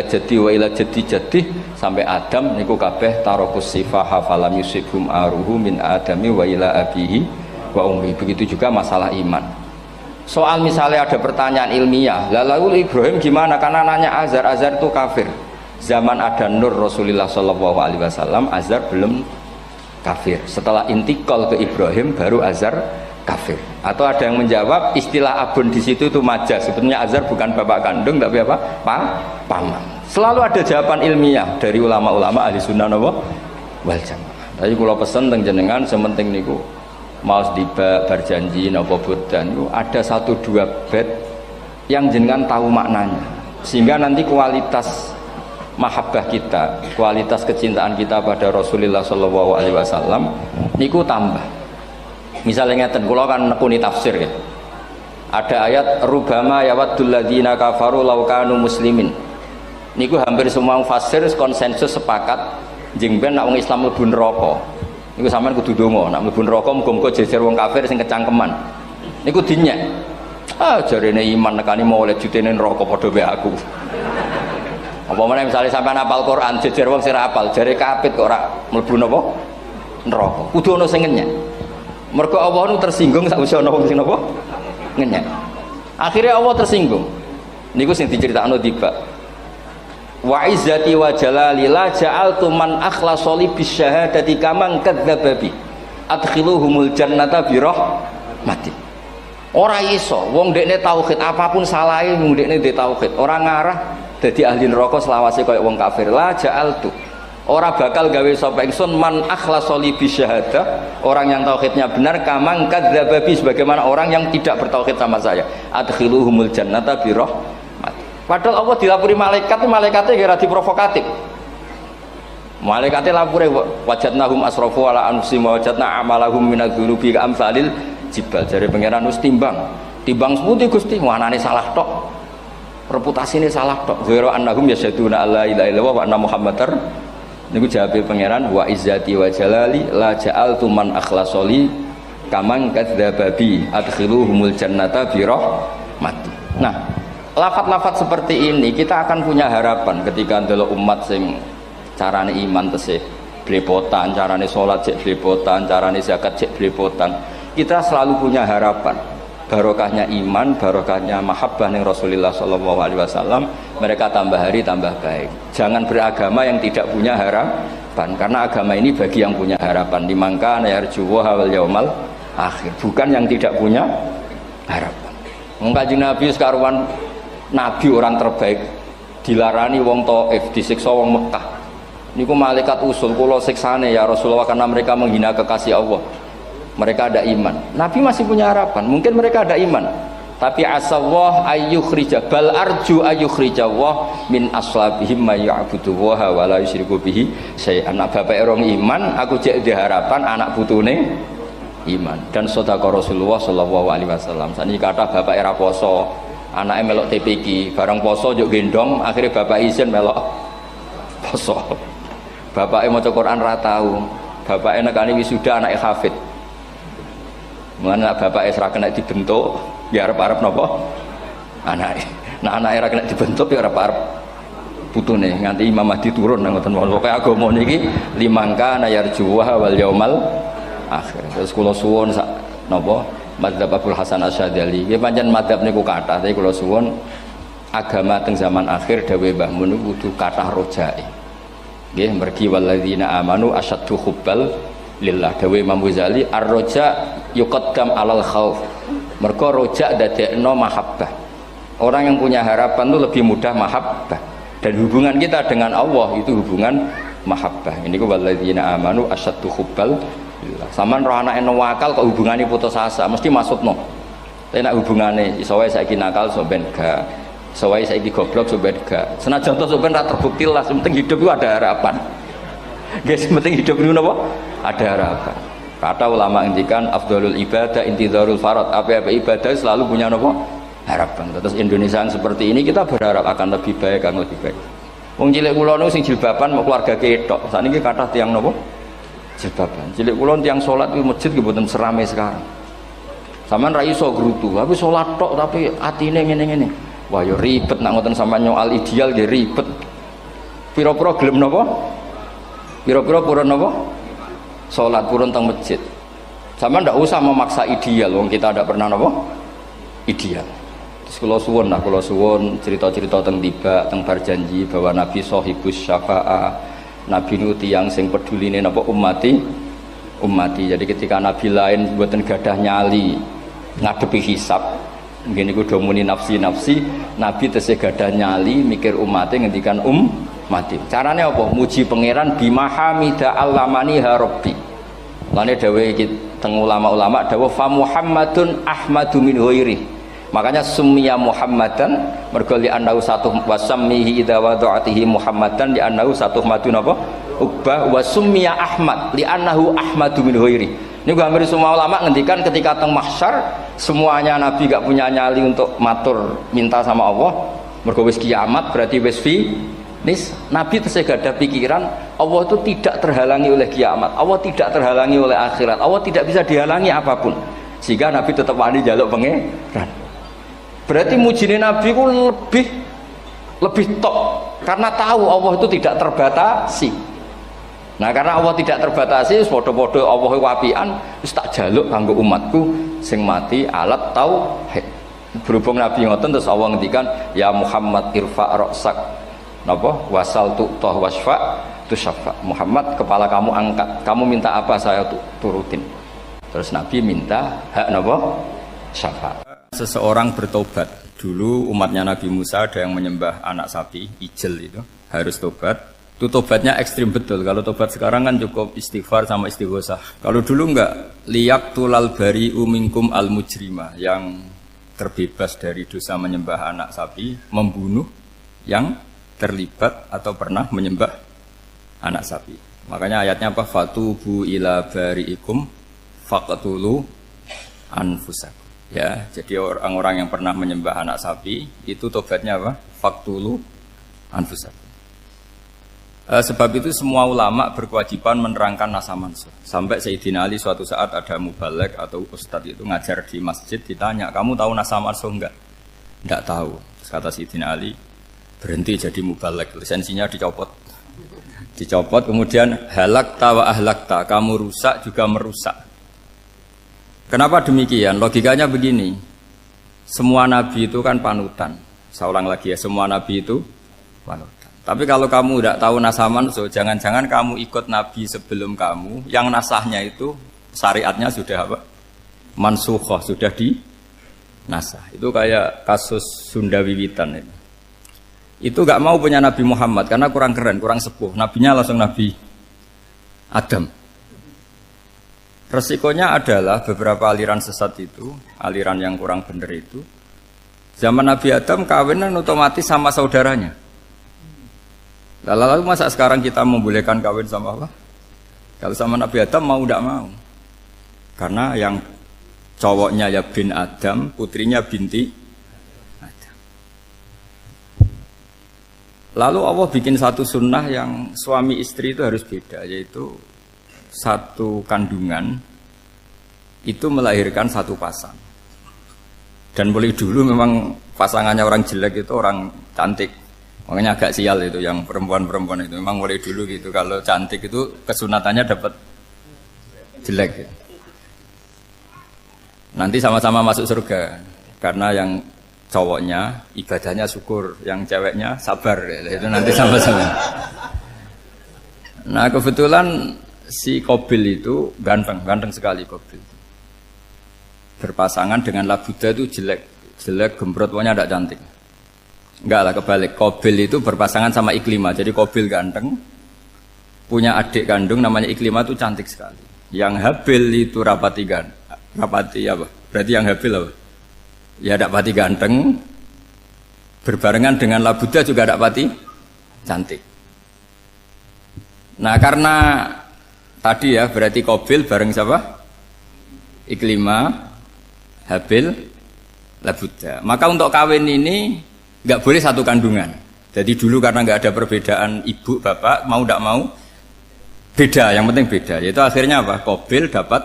jaddi sampai Adam niku kabeh tarokus sifaha falam yusibhum aruhu min adami wa ila abihi wa ummi. Begitu juga masalah iman. Soal misalnya ada pertanyaan ilmiah, lalu Ibrahim gimana? Karena nanya Azar itu kafir. Zaman ada Nur Rasulullah sallallahu alaihi wasallam, Azar belum kafir. Setelah intikal ke Ibrahim baru Azar kafir. Atau ada yang menjawab istilah abun di situ itu majaz. Sebetulnya Azar bukan bapak kandung tapi apa? Paman. Selalu ada jawaban ilmiah dari ulama-ulama ahli sunnah wal jamaah. Tapi kalau pesen teng jenengan sementing niku mau berjanji napa bodan itu ada 1-2 bait yang jenengan tahu maknanya, sehingga nanti kualitas mahabbah kita, kualitas kecintaan kita pada Rasulullah sallallahu alaihi wasallam niku tambah. Misalnya ngeten, kula kan nekuni tafsir ya. Ada ayat rubama yawaddul ladzina kafaru law kanu muslimin. Niku hampir semua mufassir konsensus sepakat jeng ben nek wong Islam mlebu neraka. Niku sampean kudu donga, nek mlebu neraka muga-muga jejer wong kafir sing kecangkeman. Niku dinyek. Jarene iman nekani mau oleh jutene neraka padha wae aku. Apa meneh misalnya sampean hafal Quran jejer wong sing hafal jare kapit kok ora mlebu napa neraka. Kudu ana sing ngenyek. Mergo Allah nu tersinggung sakwise ana wong sing napa ngenyek. Akhirnya Allah tersinggung. Niku sing diceritakno tiba. Wa izzati wa jalali la ja'altu man akhlasa li bisyahadati kaman kadzdzaba bi adkhiluhumul jannata bi rahmati. Ora iso wong dekne tauhid apapun salahe wong dekne ndek tauhid ora ngarah dadi ahli neraka selawase kaya wong kafir. La ja'altu ora bakal gawe sapa ingsun man akhlasa li bisyahadah orang yang tauhidnya benar kaman kadzdzaba bi sebagaimana orang yang tidak bertauhid sama saya adkhiluhumul jannata bi rahmati. Padahal Allah dilapuri malaikat, malaikatnya kira diprovokatif. Malaikatnya lapure wajadnahum asrafu ala anfusihim wa wajadna amalahum minadz-dzunubi ka'amsalil jibal. Jare pangeran wis timbang sepundi Gusti, wanane salah tok. Reputasine salah tok. Ghairu annahum yasyaduna alla ilaha illallah wa anna muhammadar. Niku jawabe pangeran wa izzati wa jalali la ja'altu man akhlasoli kaman kadzdzaba bi adkhiluhumul jannata bi rahmati. Nah, lafat-lafat seperti ini kita akan punya harapan ketika ndelok umat sing carane iman tesih blepotan, carane sholat cek blepotan, carane zakat cek blepotan. Kita selalu punya harapan barokahnya iman, barokahnya mahabbah ning Rasulullah sallallahu alaihi wasallam, mereka tambah hari tambah baik. Jangan beragama yang tidak punya harapan, karena agama ini bagi yang punya harapan. Dimangka yarjuwa wal yaumal akhir, bukan yang tidak punya harapan. Kanjeng Nabi sekaruan Nabi orang terbaik dilarani wong Taif, disiksa wong Mekah. Niku malaikat usul kula siksane ya Rasulullah karena mereka menghina kekasih Allah. Mereka ada iman. Nabi masih punya harapan. Mungkin mereka ada iman. Tapi asallah ayyukhrija bal arju ayyukhrijawah min aslabihim may ya'budu wa la yusyriku bihi syai'an. Bapak orang iman, aku cek di harapan anak putune iman. Dan sedekah Rasulullah sallallahu alaihi wasallam. Saniki kata bapak era poso, anaknya melok TPQ, bareng poso juk gendong, akhirnya bapak izin melok poso. Bapaknya mau Quran ra tau, bapaknya nekani wisuda anaknya hafid. Mulane bapaknya ora kena dibentuk, ya arep-arep napa? Anaknya. Nah anaknya ora kena dibentuk ya arep-arep putune nganti Imam Mahdi turun nang ngoten mawon. Pokoke agama niki limangka nayarjuwa wal yaumal akhir. Terus kula suwun sak napa madzhab Abdul Hasan Asyadzali. Nggih pancen madzhab niku kathah, tapi kula suwun agama teng zaman akhir dawuh Mbah Mun kudu kathah rojae. Nggih mergi walladzina amanu asyaddu hubbal lillah. Dawuh Imam Ghazali ar-roja yuqaddam alal khauf. Mergo roja dadekno mahabbah. Orang yang punya harapan itu lebih mudah mahabbah, dan hubungan kita dengan Allah itu hubungan mahabbah. Ini ku walladzina amanu asyaddu hubbal lillah. Saman roh anake wakal kok hubungane putus asa mesti maksudno. Tapi nek hubungane iso wae saiki nakal so ben gak, iso wae saiki goblok so ben gak. Senajan to so ben ra terbukti lah, penting hidup itu ada harapan. Guys, penting hidup itu napa? Ada harapan. Kata ulama ngendikan afdhalul ibadah intidharul farad. Apa-apa ibadah selalu punya napa? Harapan. Terus Indonesia yang seperti ini kita berharap akan lebih baik, akan lebih baik. Wong cilik kula niku sing jilbaban mau keluarga ketok. Sakniki kathah tiyang napa? Jilbaban. Cilik kula tiyang salat di masjid nggih mboten serame sekarang. Sampeyan ra iso grutu, tapi salat tok tapi atine ngene-ngene. Wah yo ribet nak ngoten sampeyan nyoal ideal nggih ribet. Pira-pira gelem napa? Pira-pira purun napa? Salat purun teng masjid. Sampeyan ndak usah memaksa ideal, wong kita ndak pernah napa? Ideal. Terus kula suwun cerita-cerita teng tiba teng berjanji bahwa Nabi sahibus syafa'ah. Nabi nu tiyang sing peduline napa ummati. Jadi ketika Nabi lain mboten gadah nyali ngadepi hisab, ngene niku do muni nafsi, Nabi tesih gadah nyali mikir umate ngendikan mati. Carane apa? Muji pangeran bimahamida allamani ha rabbi. Lane dawuh iki teng ulama-ulama dawuh fa Muhammadun ahmadu min ghairi. Makanya summiya Muhammadan mergo li annahu satu wasammihi idza wada'atihi Muhammadan li annahu satu madun apa? Ubah wa summiya Ahmad li annahu ahmadu min ghairi. Niku hampir semua ulama ngendikan ketika teng mahsyar semuanya Nabi gak punya nyali untuk matur minta sama Allah. Mergo wis kiamat berarti wis finis. Nabi tesih gak ada pikiran Allah itu tidak terhalangi oleh kiamat. Allah tidak terhalangi oleh akhirat. Allah tidak bisa dihalangi apapun. Sehingga Nabi tetap wani njaluk pangeran. Berarti mujine Nabi ku lebih top karena tahu Allah itu tidak terbatasi. Nah karena Allah tidak terbatasi, podo-podo Allah wapian, wis tak jaluk kanggo umatku sing mati alat tauhid. Berhubung Nabi ngoten terus Allah ngendikan ya Muhammad irfa ra'sak napa wasal tu'tah wasfa tusaffa. Muhammad kepala kamu angkat, kamu minta apa saya turutin. Terus Nabi minta hak napa syafaat. Seseorang bertobat. Dulu umatnya Nabi Musa ada yang menyembah anak sapi, ijel itu, harus tobat. Itu tobatnya ekstrim betul. Kalau tobat sekarang kan cukup istighfar sama istighosah. Kalau dulu enggak, liyak tulal bari umingkum al mujrimah, yang terbebas dari dosa menyembah anak sapi, membunuh yang terlibat atau pernah menyembah anak sapi. Makanya ayatnya apa? Fatubu ila bari'ikum faqtulu anfusakum. Ya, jadi orang-orang yang pernah menyembah anak sapi itu tobatnya apa? Faktulu anfusakum. Sebab itu semua ulama berkewajiban menerangkan nasa mansuh. Sampai Sayyidina Ali suatu saat ada mubalek atau ustadz itu ngajar di masjid, ditanya, kamu tahu nasa mansuh enggak? Enggak tahu. Terus kata Sayyidina Ali, berhenti jadi mubalek, lisensinya dicopot. Dicopot, kemudian halakta wa ahlakta, kamu rusak juga merusak. Kenapa demikian? Logikanya begini, semua nabi itu kan panutan. Saya ulang lagi ya, semua nabi itu panutan. Tapi kalau kamu tidak tahu nasaman, so jangan-jangan kamu ikut nabi sebelum kamu, yang nasahnya itu syariatnya sudah apa? Mansukhoh, sudah di nasah. Itu kayak kasus Sunda Wiwitan itu. Itu gak mau punya Nabi Muhammad karena kurang keren, kurang sepuh. Nabinya langsung Nabi Adam. Resikonya adalah beberapa aliran sesat itu, aliran yang kurang benar itu, zaman Nabi Adam kawinan otomatis sama saudaranya. Lalu masa sekarang kita membolehkan kawin sama apa? Kalau sama Nabi Adam mau tidak mau. Karena yang cowoknya ya bin Adam, putrinya binti Adam. Lalu Allah bikin satu sunnah yang suami istri itu harus beda, yaitu satu kandungan itu melahirkan satu pasang. Dan mulai dulu memang pasangannya orang jelek itu orang cantik. Makanya agak sial itu yang perempuan-perempuan itu. Memang mulai dulu gitu. Kalau cantik itu kesunatannya dapat jelek. Ya. Nanti sama-sama masuk surga. Karena yang cowoknya ibadahnya syukur, yang ceweknya sabar. Ya. Itu nanti sama-sama. Nah kebetulan si Qabil itu ganteng sekali Qabil. Berpasangan dengan Labuda itu jelek gembrot, pokoknya tidak cantik. Enggak lah, kebalik. Qabil itu berpasangan sama Iklimah. Jadi Qabil ganteng, punya adik kandung namanya Iklimah itu cantik sekali. Yang Habil itu rapati apa? Berarti yang Habil apa? Ya dapati ganteng, berbarengan dengan Labuda juga dapati cantik. Nah karena tadi ya berarti Qabil bareng siapa? Iklimah, Habil, Labuda. Maka untuk kawin ini nggak boleh satu kandungan. Jadi dulu karena nggak ada perbedaan ibu bapak, mau tidak mau beda. Yang penting beda. Yaitu akhirnya apa? Qabil dapat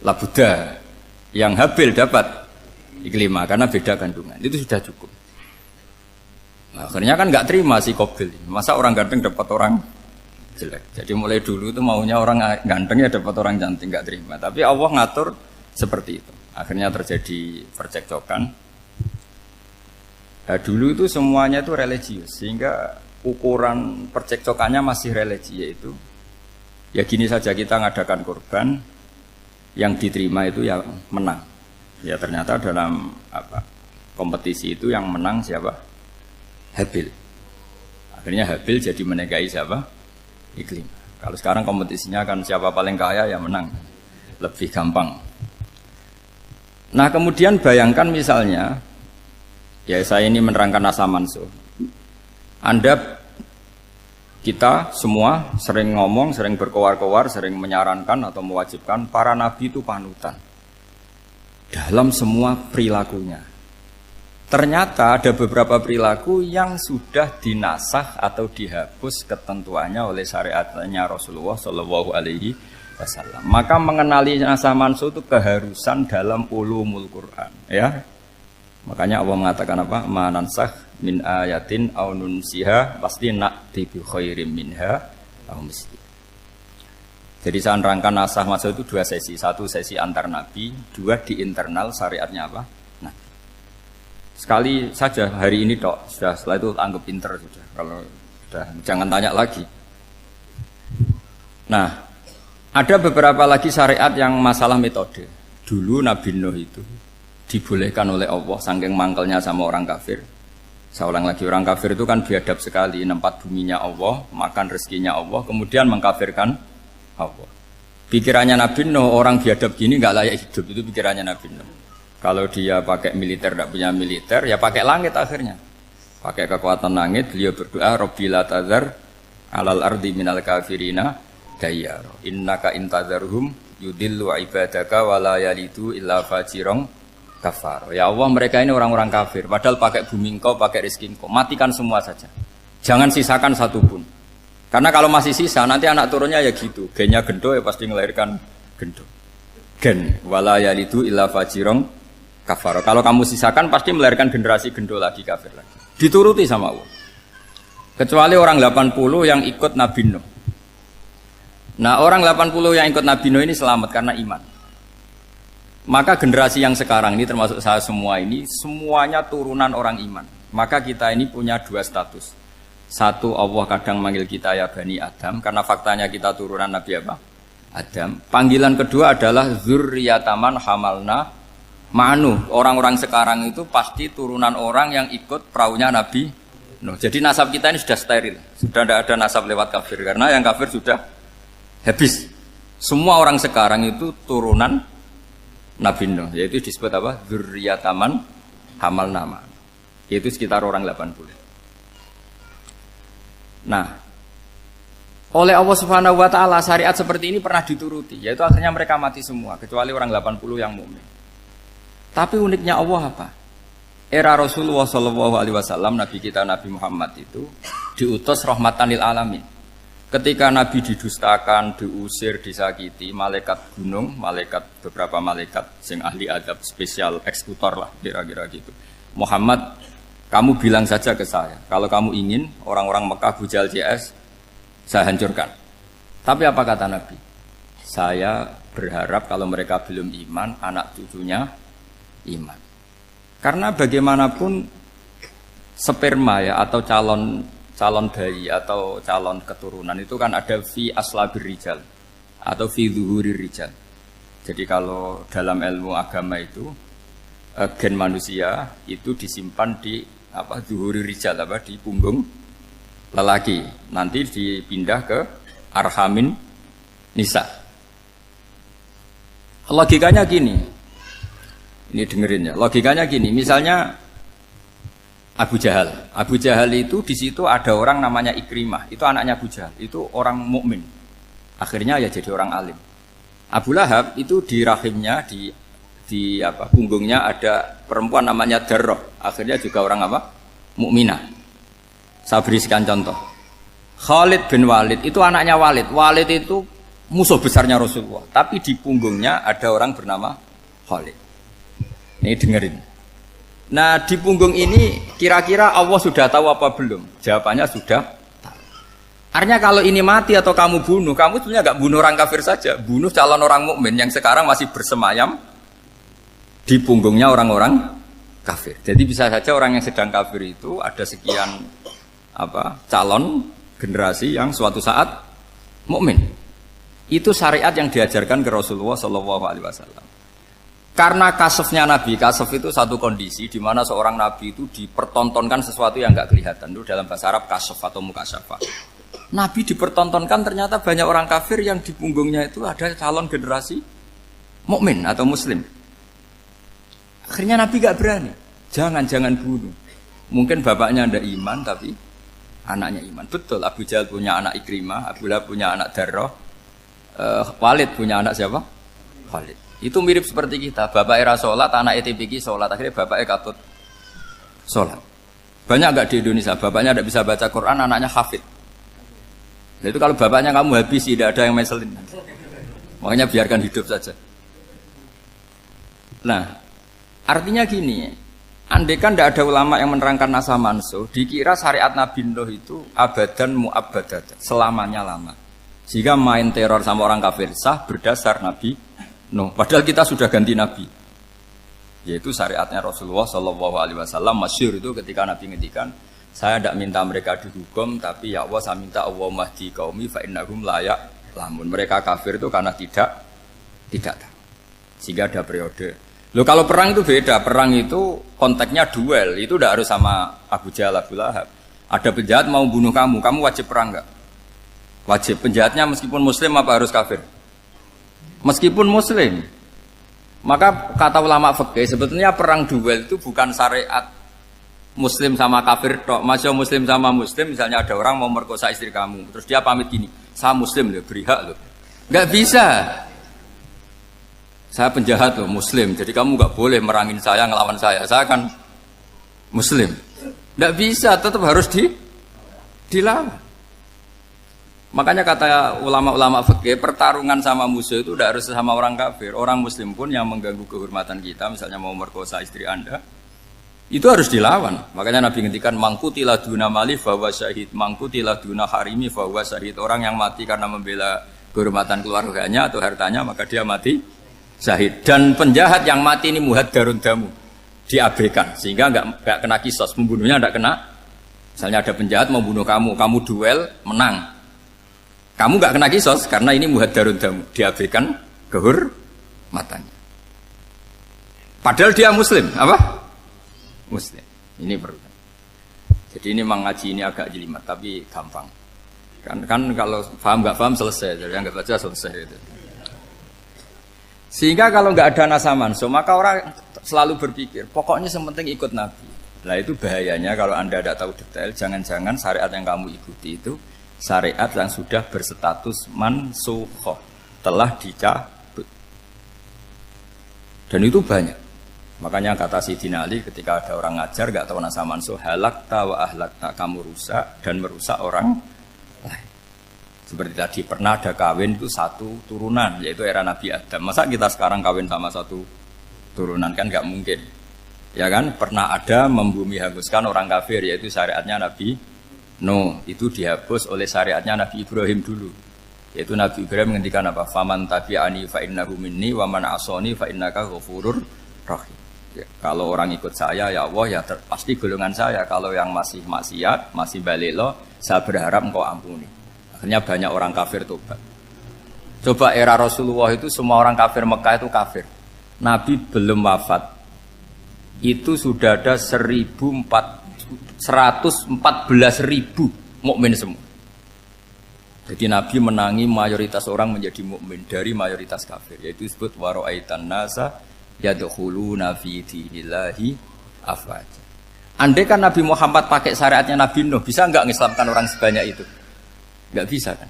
Labuda, yang Habil dapat Iklimah karena beda kandungan. Itu sudah cukup. Nah, akhirnya kan nggak terima si Qabil. Masa orang ganteng dapat orang jelek. Jadi mulai dulu itu maunya orang ganteng ya dapat orang cantik, nggak terima. Tapi Allah ngatur seperti itu. Akhirnya terjadi percekcokan. Nah, dulu itu semuanya itu religius, sehingga ukuran percekcokannya masih religi, yaitu ya gini saja, kita ngadakan kurban, yang diterima itu ya menang. Ya ternyata dalam kompetisi itu yang menang siapa? Habil. Akhirnya Habil jadi menikahi siapa? Iklim. Kalau sekarang kompetisinya kan siapa paling kaya ya menang, lebih gampang. Nah kemudian bayangkan misalnya, ya saya ini menerangkan asa mansuh. Kita semua sering ngomong, sering berkoar-koar, sering menyarankan atau mewajibkan para nabi itu panutan dalam semua perilakunya. Ternyata ada beberapa perilaku yang sudah dinasah atau dihapus ketentuannya oleh syariatnya Rasulullah Shallallahu Alaihi Wasallam. Maka mengenali asa mansuh itu keharusan dalam ulumul Quran. Ya. Makanya Allah mengatakan apa? Manansah min ayatin aw nunsiha pasti na'ti bi khairim minha aw misli. Jadi saya nerangkan nasah masuk itu dua sesi. Satu sesi antar nabi, dua di internal syariatnya apa? Nah. Sekali saja hari ini tok, sudah setelah itu anggap pinter sudah. Kalau sudah jangan tanya lagi. Nah, ada beberapa lagi syariat yang masalah metode. Dulu Nabi Nuh itu dibolehkan oleh Allah saking mangkelnya sama orang kafir. Saya ulang lagi, orang kafir itu kan biadab sekali, nempat buminya Allah, makan rezekinya Allah, kemudian mengkafirkan Allah. Pikirannya Nabi Nuh, orang biadab gini nggak layak hidup, itu pikirannya Nabi Nuh. Kalau dia pakai militer, tidak punya militer, ya pakai langit akhirnya. Pakai kekuatan langit, beliau berdoa, Rabbi la tazar alal ardi minal kafirina dayyar. Innaka intazarhum yudillu ibadaka wala yalidu illa fajirong kafar. Ya Allah, mereka ini orang-orang kafir, padahal pakai bumi engkau, pakai rezeki engkau, matikan semua saja, jangan sisakan satu pun. Karena kalau masih sisa nanti anak turunnya ya gitu, gennya gendo ya pasti melahirkan gendo, gen wala yalidu illa fajirong kafar. Kalau kamu sisakan pasti melahirkan generasi gendo lagi, kafir lagi. Dituruti sama Allah, kecuali orang 80 yang ikut Nabi Nuh. Nah orang 80 yang ikut Nabi Nuh ini selamat karena iman. Maka generasi yang sekarang ini termasuk saya semua ini semuanya turunan orang iman. Maka kita ini punya dua status. Satu, Allah kadang manggil kita ya Bani Adam karena faktanya kita turunan Nabi apa? Adam. Panggilan kedua adalah zurriyataman hamalna ma'nu. Orang-orang sekarang itu pasti turunan orang yang ikut perahunya Nabi Nuh. Jadi nasab kita ini sudah steril. Sudah tidak ada nasab lewat kafir karena yang kafir sudah habis. Semua orang sekarang itu turunan Nabi Nuh, yaitu disebut apa? Dzurriyyataman hamal nama. Yaitu sekitar orang 80. Nah, oleh Allah Subhanahu wa taala syariat seperti ini pernah dituruti, yaitu akhirnya mereka mati semua kecuali orang 80 yang mukmin. Tapi uniknya Allah apa? Era Rasulullah Shallallahu Alaihi Wasallam, Nabi kita Nabi Muhammad itu diutus rahmatan lil alamin. Ketika Nabi didustakan, diusir, disakiti, malaikat gunung, beberapa malaikat yang ahli adab spesial eksekutor lah kira-kira gitu. Muhammad Kamu bilang saja ke saya, kalau kamu ingin orang-orang Mekah Abu Jahal CS, saya hancurkan. Tapi apa kata Nabi? Saya berharap kalau mereka belum iman, anak cucunya iman. Karena bagaimanapun sperma ya atau calon bayi atau calon keturunan itu kan ada fi aslabir rijal atau fi zuhurir rijal. Jadi kalau dalam ilmu agama itu gen manusia itu disimpan di zuhurir rijal di punggung lelaki. Nanti dipindah ke arhamin nisa. Logikanya gini. Ini dengerin ya. Logikanya gini, misalnya Abu Jahal. Abu Jahal itu di situ ada orang namanya Ikrimah. Itu anaknya Abu Jahal. Itu orang mukmin. Akhirnya ya jadi orang alim. Abu Lahab itu di rahimnya di punggungnya ada perempuan namanya Darroh. Akhirnya juga orang mukminah. Saya berikan contoh. Khalid bin Walid itu anaknya Walid. Walid itu musuh besarnya Rasulullah. Tapi di punggungnya ada orang bernama Khalid. Ini dengerin. Nah di punggung ini kira-kira Allah sudah tahu apa belum? Jawabannya sudah tahu. Artinya kalau ini mati atau kamu bunuh, kamu sebenarnya nggak bunuh orang kafir saja, bunuh calon orang mukmin yang sekarang masih bersemayam di punggungnya orang-orang kafir. Jadi bisa saja orang yang sedang kafir itu ada sekian calon generasi yang suatu saat mukmin. Itu syariat yang diajarkan ke Rasulullah SAW. Karena kasofnya Nabi, kasof itu satu kondisi di mana seorang Nabi itu dipertontonkan sesuatu yang nggak kelihatan. Itu dalam bahasa Arab kasof atau mukasyafa. Nabi dipertontonkan ternyata banyak orang kafir yang di punggungnya itu ada calon generasi mukmin atau muslim. Akhirnya Nabi nggak berani. Jangan bunuh. Mungkin bapaknya ada iman tapi anaknya iman. Betul, Abu Jahal punya anak Ikrimah, Abu Lahab punya anak Darroh, Walid punya anak siapa? Walid. Itu mirip seperti kita, bapak era sholat, anak ETPK sholat, akhirnya bapaknya katut sholat. Banyak enggak di Indonesia, bapaknya tidak bisa baca Quran, anaknya hafid. Nah, itu kalau bapaknya kamu habis, tidak ada yang meselin. Makanya biarkan hidup saja. Nah, artinya gini, andaikan tidak ada ulama yang menerangkan nasa mansuh, dikira syariat Nabi Nuh itu abadan mu'abbadat, selamanya lama. Sehingga main teror sama orang kafir sah berdasar Nabi Nuh, padahal kita sudah ganti Nabi, yaitu syariatnya Rasulullah SAW. Masyhur itu ketika Nabi ngendikan, saya tidak minta mereka dihukum, tapi ya Allah saya minta Allah mahdi qaumi fa innahum la ya'lamun. Mereka kafir itu karena tidak tahu. Sehingga ada periode. Loh kalau perang itu beda, perang itu konteksnya duel, itu tidak harus sama Abu Jahal, Abu Lahab. Ada penjahat mau bunuh kamu wajib perang enggak? Wajib. Penjahatnya meskipun muslim apa harus kafir? Meskipun muslim. Maka kata ulama fikih sebetulnya perang duel itu bukan syariat muslim sama kafir tok. Masih muslim sama muslim, misalnya ada orang mau merkosa istri kamu, terus dia pamit gini, saya muslim loh, beri hak loh. Enggak bisa. Saya penjahat loh, muslim. Jadi kamu enggak boleh merangin saya, ngelawan saya. Saya kan muslim. Enggak bisa, tetap harus dilawan. Makanya kata ulama-ulama fikih, pertarungan sama musuh itu tidak harus sama orang kafir. Orang muslim pun yang mengganggu kehormatan kita, misalnya mau merkosa istri Anda, itu harus dilawan. Makanya Nabi ngendikan mangkutilah duna mali fahuwa syahid, mangkutilah duna harimi fahuwa syahid. Orang yang mati karena membela kehormatan keluarganya atau hartanya, maka dia mati syahid. Dan penjahat yang mati ini muhaddarun damu, diabaikan sehingga enggak kena kisos, membunuhnya enggak kena. Misalnya ada penjahat mau bunuh kamu duel, menang. Kamu enggak kena kisos karena ini muhaddarun damu, diabaikan kehormatannya. Padahal dia muslim, apa? Muslim. Ini perlu. Jadi ini mengaji ini agak jelimet tapi gampang. Kan kalau paham enggak paham selesai, jadi anggap saja selesai itu. Sehingga kalau enggak ada nasa mansuh, maka orang selalu berpikir, pokoknya yang penting ikut Nabi. Nah itu bahayanya kalau Anda tidak tahu detail, jangan-jangan syariat yang kamu ikuti itu syariat yang sudah berstatus mansukhoh, telah dicabut. Dan itu banyak. Makanya kata Sayyidina Ali ketika ada orang ngajar gak tahu nasa mansuh, halakta wa ahlakta, kamu rusak dan merusak orang lain. Seperti tadi pernah ada kawin itu satu turunan, yaitu era Nabi Adam. Masa kita sekarang kawin sama satu turunan, kan gak mungkin. Ya kan, pernah ada membumi hanguskan orang kafir, yaitu syariatnya Nabi Nuh. Itu dihapus oleh syariatnya Nabi Ibrahim dulu. Yaitu Nabi Ibrahim menghentikan apa? Faman tabi'ani fa innahu minni wa man asoni fa innaka ghafurur rahim. Ya, kalau orang ikut saya ya Allah ya pasti golongan saya. Kalau yang masih maksiat, masih balelo, saya berharap engkau ampuni. Akhirnya banyak orang kafir tobat. Coba era Rasulullah itu semua orang kafir Mekah itu kafir. Nabi belum wafat. Itu sudah ada 114.000 mukmin semua. Jadi Nabi menangi mayoritas orang menjadi mukmin dari mayoritas kafir, yaitu disebut wara'aitan nasa yadkhuluna fi dinillahi afwaja. Andai kan Nabi Muhammad pakai syariatnya Nabi Nuh, bisa enggak mengislamkan orang sebanyak itu? Enggak bisa kan?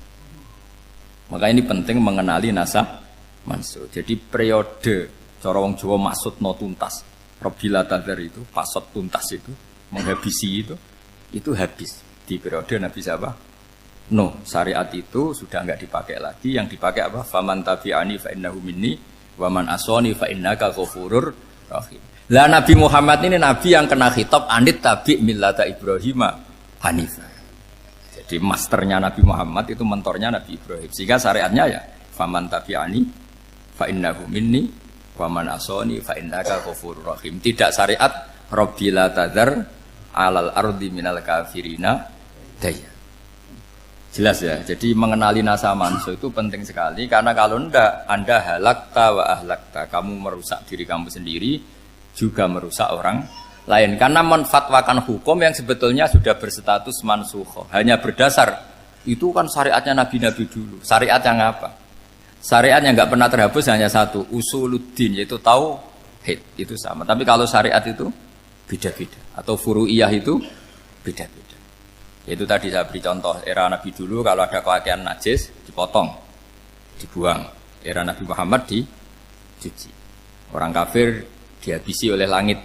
Maka ini penting mengenali nasah mansur. Jadi periode cara wong Jawa maksud no tuntas. Robila tadar itu, pasot tuntas itu, menghabisi itu habis di periode Nabi siapa? No, syariat itu sudah enggak dipakai lagi. Yang dipakai apa? Faman tabi'ani fa innahu minni wa man asoni fa innaka ghafurur rahim. Lah Nabi Muhammad ini Nabi yang kena khitab anit tabi' millata Ibrahim hanifah. Jadi masternya Nabi Muhammad itu mentornya Nabi Ibrahim. Sehingga syariatnya ya faman tabi'ani fa innahu minni wa man asoni fa innaka ghafurur rahim. Tidak syariat Rabbila tadzar alal ardi minal kafirina daya. Jelas ya. Jadi mengenali nasa manso itu penting sekali karena kalau enggak Anda halakta wa ahlakta, kamu merusak diri kamu sendiri juga merusak orang lain karena menfatwakan hukum yang sebetulnya sudah berstatus mansukh. Hanya berdasar itu kan syariatnya nabi-nabi dulu. Syariat yang apa? Syariat yang enggak pernah terhapus hanya satu, usuluddin, yaitu tauhid, itu sama. Tapi kalau syariat itu beda-beda atau furu'iyah itu beda-beda. Yaitu tadi saya beri contoh era Nabi dulu kalau ada pakaian najis dipotong, dibuang. Era Nabi Muhammad dicuci. Orang kafir dihabisi oleh langit.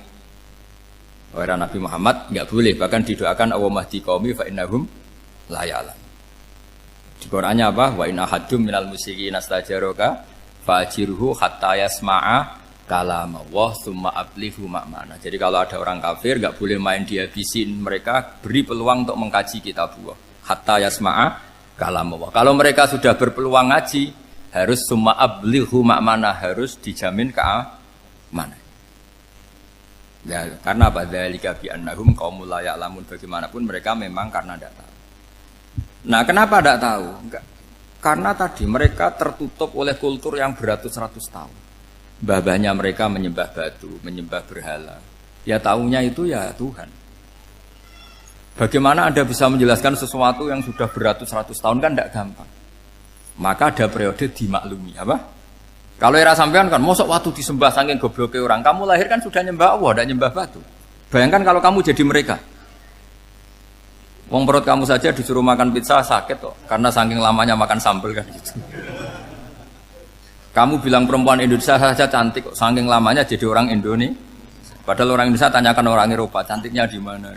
Era Nabi Muhammad enggak boleh, bahkan didoakan Allahumma hdi qaumi fa innahum la ya'lamun. Di Qur'annya apa? Wa in ahadum minal musyrikin astajaraka fa'jirhu hatta yasma'a kalamallah tsumma ablighu ma'mana. Jadi kalau ada orang kafir enggak boleh main dihabisin mereka, beri peluang untuk mengkaji kitabullah. Hatta yasma'a kalamullah. Kalau mereka sudah berpeluang ngaji, harus tsumma ablighu ma'mana, harus dijamin keamanan. Ya, karena apa? Dzalika bi annahum qaumul la ya'lamun. Bagaimanapun mereka memang karena tidak tahu. Nah, kenapa tidak tahu? Enggak. Karena tadi mereka tertutup oleh kultur yang beratus-ratus tahun. Mbah-mbahnya mereka menyembah batu, menyembah berhala. Ya tahunya itu ya Tuhan. Bagaimana Anda bisa menjelaskan sesuatu yang sudah beratus-ratus tahun kan tidak gampang. Maka ada periode dimaklumi, apa? Kalau era sampean kan, mosok waktu disembah saking gobloknya orang, kamu lahir kan sudah nyembah Allah, tidak nyembah batu. Bayangkan kalau kamu jadi mereka. Wong perut kamu saja disuruh makan pizza sakit kok, karena saking lamanya makan sambal kan gitu. Kamu bilang perempuan Indonesia saja cantik kok, saking lamanya jadi orang Indonesia. Padahal orang Indonesia tanyakan orang Eropa, cantiknya di mana?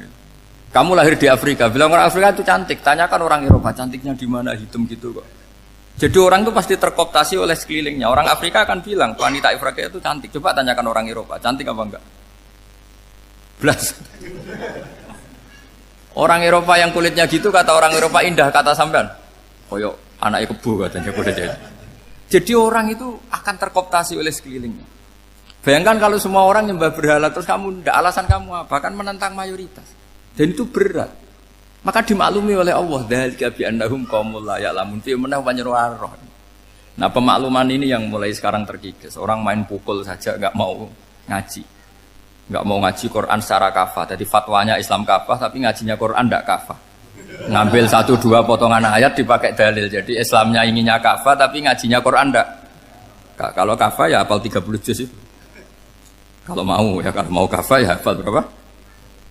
Kamu lahir di Afrika, bilang orang Afrika itu cantik, tanyakan orang Eropa, cantiknya di mana? Hitam gitu kok. Jadi orang itu pasti terkooptasi oleh sekelilingnya. Orang Afrika akan bilang wanita Afrika itu cantik. Coba tanyakan orang Eropa, cantik apa enggak? Belas. Orang Eropa yang kulitnya gitu kata orang Eropa indah, kata sampean. Koyok anaknya kebo katanya boleh jadi. Jadi orang itu akan terkooptasi oleh sekelilingnya. Bayangkan kalau semua orang nyembah berhala terus kamu ndak, alasan kamu apa? Kan menentang mayoritas. Dan itu berat. Maka dimaklumi oleh Allah, dzalika bi annahum qaumul la ya'lamun fi manah panyeruarah. Nah, pemakluman ini yang mulai sekarang terkikis. Orang main pukul saja enggak mau ngaji. Enggak mau ngaji Quran secara kafah. Jadi fatwanya Islam kafah tapi ngajinya Quran enggak kafah. Ngambil 1-2 potongan ayat dipakai dalil. Jadi Islamnya inginnya kafah tapi ngajinya Quran enggak. Kalau kafah ya hafal 30 juz itu. Kalau mau ya, kalau mau kafah ya hafal berapa?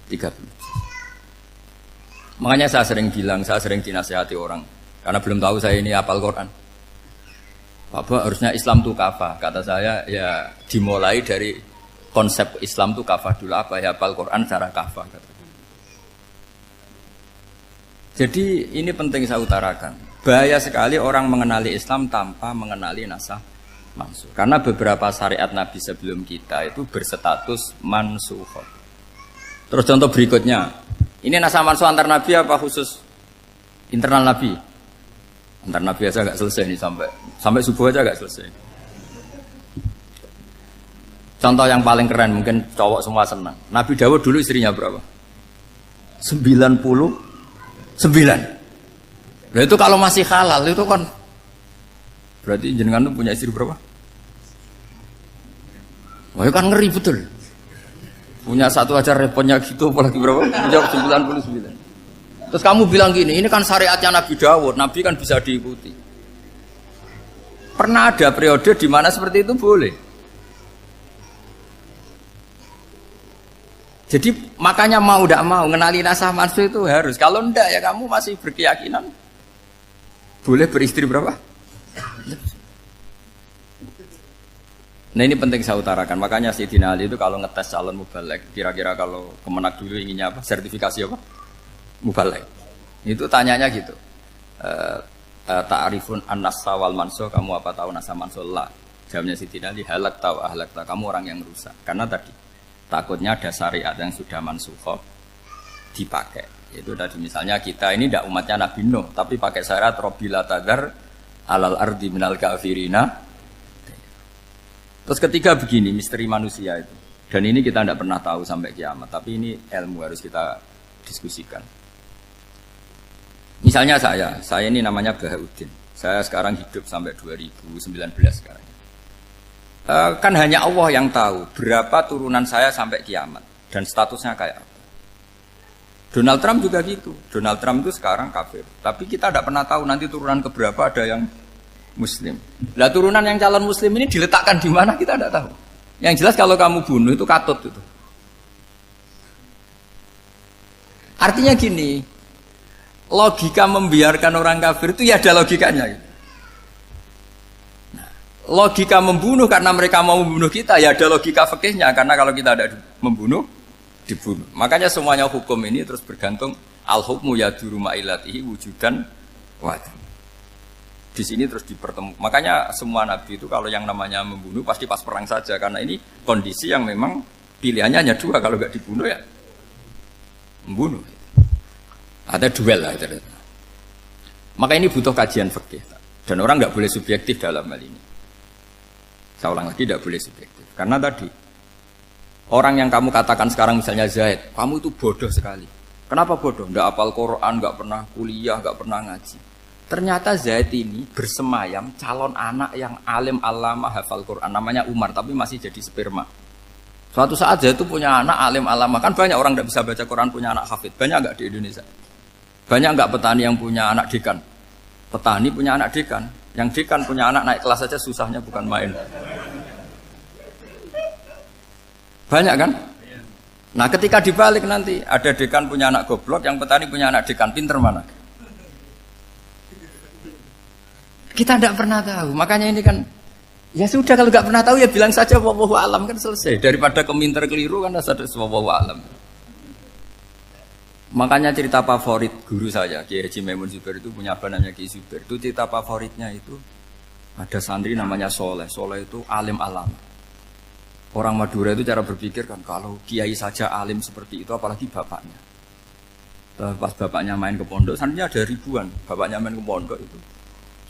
30. Makanya saya sering bilang, saya sering dinasihati orang karena belum tahu saya ini hafal Quran. Bapak harusnya Islam itu kafah. Kata saya ya dimulai dari konsep Islam itu kafah dulu, apa ya hafal Quran secara kafah. Jadi ini penting saya utarakan. Bahaya sekali orang mengenali Islam tanpa mengenali nasah mansuh. Karena beberapa syariat Nabi sebelum kita itu berstatus mansukhah. Terus contoh berikutnya, ini nasakh mansuh antar Nabi apa khusus internal Nabi? Antar Nabi aja agak selesai nih sampai subuh aja agak selesai. Contoh yang paling keren mungkin cowok semua senang. Nabi Dawud dulu istrinya berapa? 99. Nah itu kalau masih halal itu kan berarti jenengan tuh punya istri berapa? Wah kan ngeri betul. Punya satu aja repotnya gitu apalagi berapa? Menjawab 99. Terus kamu bilang gini, ini kan syariatnya Nabi Dawud, Nabi kan bisa diikuti. Pernah ada periode di mana seperti itu boleh. Jadi makanya mau tidak mau mengenali nasakh mansuh itu harus. Kalau ndak ya kamu masih berkeyakinan boleh beristri berapa? Nah ini penting saya utarakan. Makanya Sayyidina Ali itu kalau ngetes calon mubaligh, kira-kira kalau Kemenak dulu inginnya apa? Sertifikasi apa? Mubaligh. Itu tanyanya gitu. Ta'rifun an-nassa wal mansuh, kamu apa tahu nasakh mansuh? La. Jawabnya Sayyidina Ali, halak tahu ahlak tahu, kamu orang yang rusak. Karena tadi takutnya ada syariat yang sudah mansukhah dipakai. Itu tadi misalnya kita ini tidak umatnya Nabi Nuh, tapi pakai syariat Robbila tadar alal ardi minal kafirina. Terus ketiga begini, misteri manusia itu. Dan ini kita tidak pernah tahu sampai kiamat, tapi ini ilmu harus kita diskusikan. Misalnya saya ini namanya Bahauddin. Saya sekarang hidup sampai 2019 sekarang. Kan hanya Allah yang tahu berapa turunan saya sampai kiamat dan statusnya kayak apa. Donald Trump juga gitu. Donald Trump itu sekarang kafir, tapi kita tidak pernah tahu nanti turunan keberapa ada yang Muslim. Lah turunan yang calon Muslim ini diletakkan di mana kita tidak tahu. Yang jelas kalau kamu bunuh itu katut itu. Artinya gini, logika membiarkan orang kafir itu ya ada logikanya. Gitu. Nah, logika membunuh karena mereka mau membunuh kita ya ada logika fikihnya karena kalau kita ada membunuh dibunuh. Makanya semuanya hukum ini terus bergantung al-hukmu yaduru ma'ilatihi wujudan wajib. Di sini terus dipertemukan. Makanya semua nabi itu kalau yang namanya membunuh pasti pas perang saja karena ini kondisi yang memang pilihannya hanya dua, kalau nggak dibunuh ya membunuh. Ada duel lah itu. Maka ini butuh kajian fikih dan orang nggak boleh subjektif dalam hal ini. Saya ulang lagi, tidak boleh subjektif karena tadi orang yang kamu katakan sekarang misalnya Zaid, kamu itu bodoh sekali. Kenapa bodoh? Nggak hafal Quran, nggak pernah kuliah, nggak pernah ngaji. Ternyata Zaid ini bersemayam calon anak yang alim alama hafal Quran, namanya Umar, tapi masih jadi sperma. Suatu saat Zaid itu punya anak alim alama, kan banyak orang tidak bisa baca Quran punya anak hafid, banyak nggak di Indonesia? Banyak nggak petani yang punya anak dekan? Petani punya anak dekan, yang dekan punya anak naik kelas saja susahnya bukan main. Banyak kan? Nah ketika dibalik nanti ada dekan punya anak goblok, yang petani punya anak dekan, pinter mana? Kita tidak pernah tahu, makanya ini kan ya sudah kalau nggak pernah tahu ya bilang saja wallahu alam kan selesai, daripada keminter keliru kan ada wallahu alam. Makanya cerita favorit guru saya Kiai Haji Maimun Zubair itu punya apa namanya Kiai Zubair, itu cerita favoritnya itu ada santri namanya Soleh. Soleh itu alim alam. Orang Madura itu cara berpikir kan kalau kiai saja alim seperti itu apalagi bapaknya. Pas bapaknya main ke pondok, santrinya ada ribuan, bapaknya main ke pondok itu.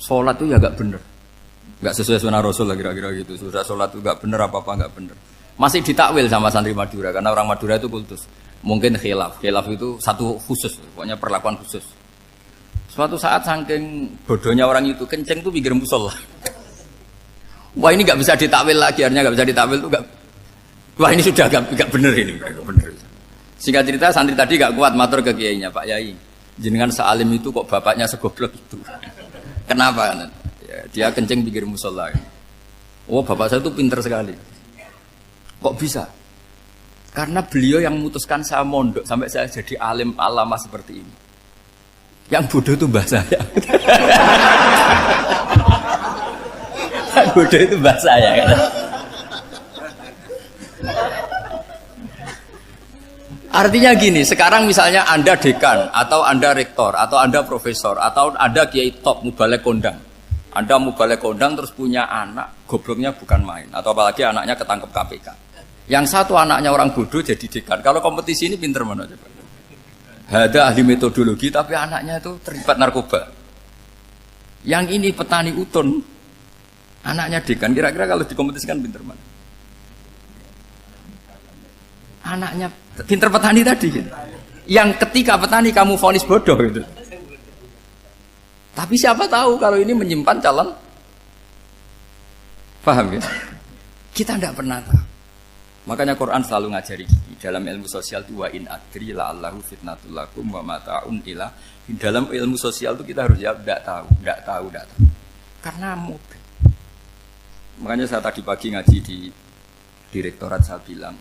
Sholat itu ya gak bener, gak sesuai sunnah Rasul lah kira-kira gitu. Sudah sholat itu gak bener, apa-apa gak bener. Masih ditakwil sama santri Madura karena orang Madura itu kultus. Mungkin khilaf itu satu khusus, pokoknya perlakuan khusus. Suatu saat saking bodohnya orang itu kenceng tuh pinggir musola. Wah ini gak bisa ditakwil lagi, akhirnya gak bisa ditakwil tuh gak. Wah ini sudah gak bener ini, gak bener. Singkat cerita santri tadi gak kuat matur ke kiainya, Pak Yai, jenengan sealim itu kok bapaknya segoblok itu. Kenapa? Ya, dia kencing pinggir musola. Oh bapak saya itu pinter sekali. Kok bisa? Karena beliau yang memutuskan saya mondok sampai saya jadi alim alama seperti ini. Yang bodoh itu mbah saya. Yang bodoh itu mbah saya. Artinya gini, sekarang misalnya Anda dekan, atau Anda rektor, atau Anda profesor, atau Anda kiai top, mubalek kondang. Anda mau balik kondang terus punya anak, gobloknya bukan main. Atau apalagi anaknya ketangkep KPK. Yang satu anaknya orang bodoh jadi dekan. Kalau kompetisi ini pinter mana coba? Ada ahli metodologi tapi anaknya itu terlibat narkoba. Yang ini petani utun, anaknya dekan. Kira-kira kalau dikompetisikan pinter mana? Anaknya pinter petani tadi. Gitu. Yang ketika petani kamu vonis bodoh gitu. Tapi siapa tahu kalau ini menyimpan calon. Paham ya? Kita tidak pernah tahu. Makanya Quran selalu ngajari dalam ilmu sosial itu wa in adri la'allahu fitnatul lakum wa mata'un ila. Dalam ilmu sosial itu kita harus jawab tidak tahu. Karena mudah. Makanya saya tadi pagi ngaji di direktorat saya bilang,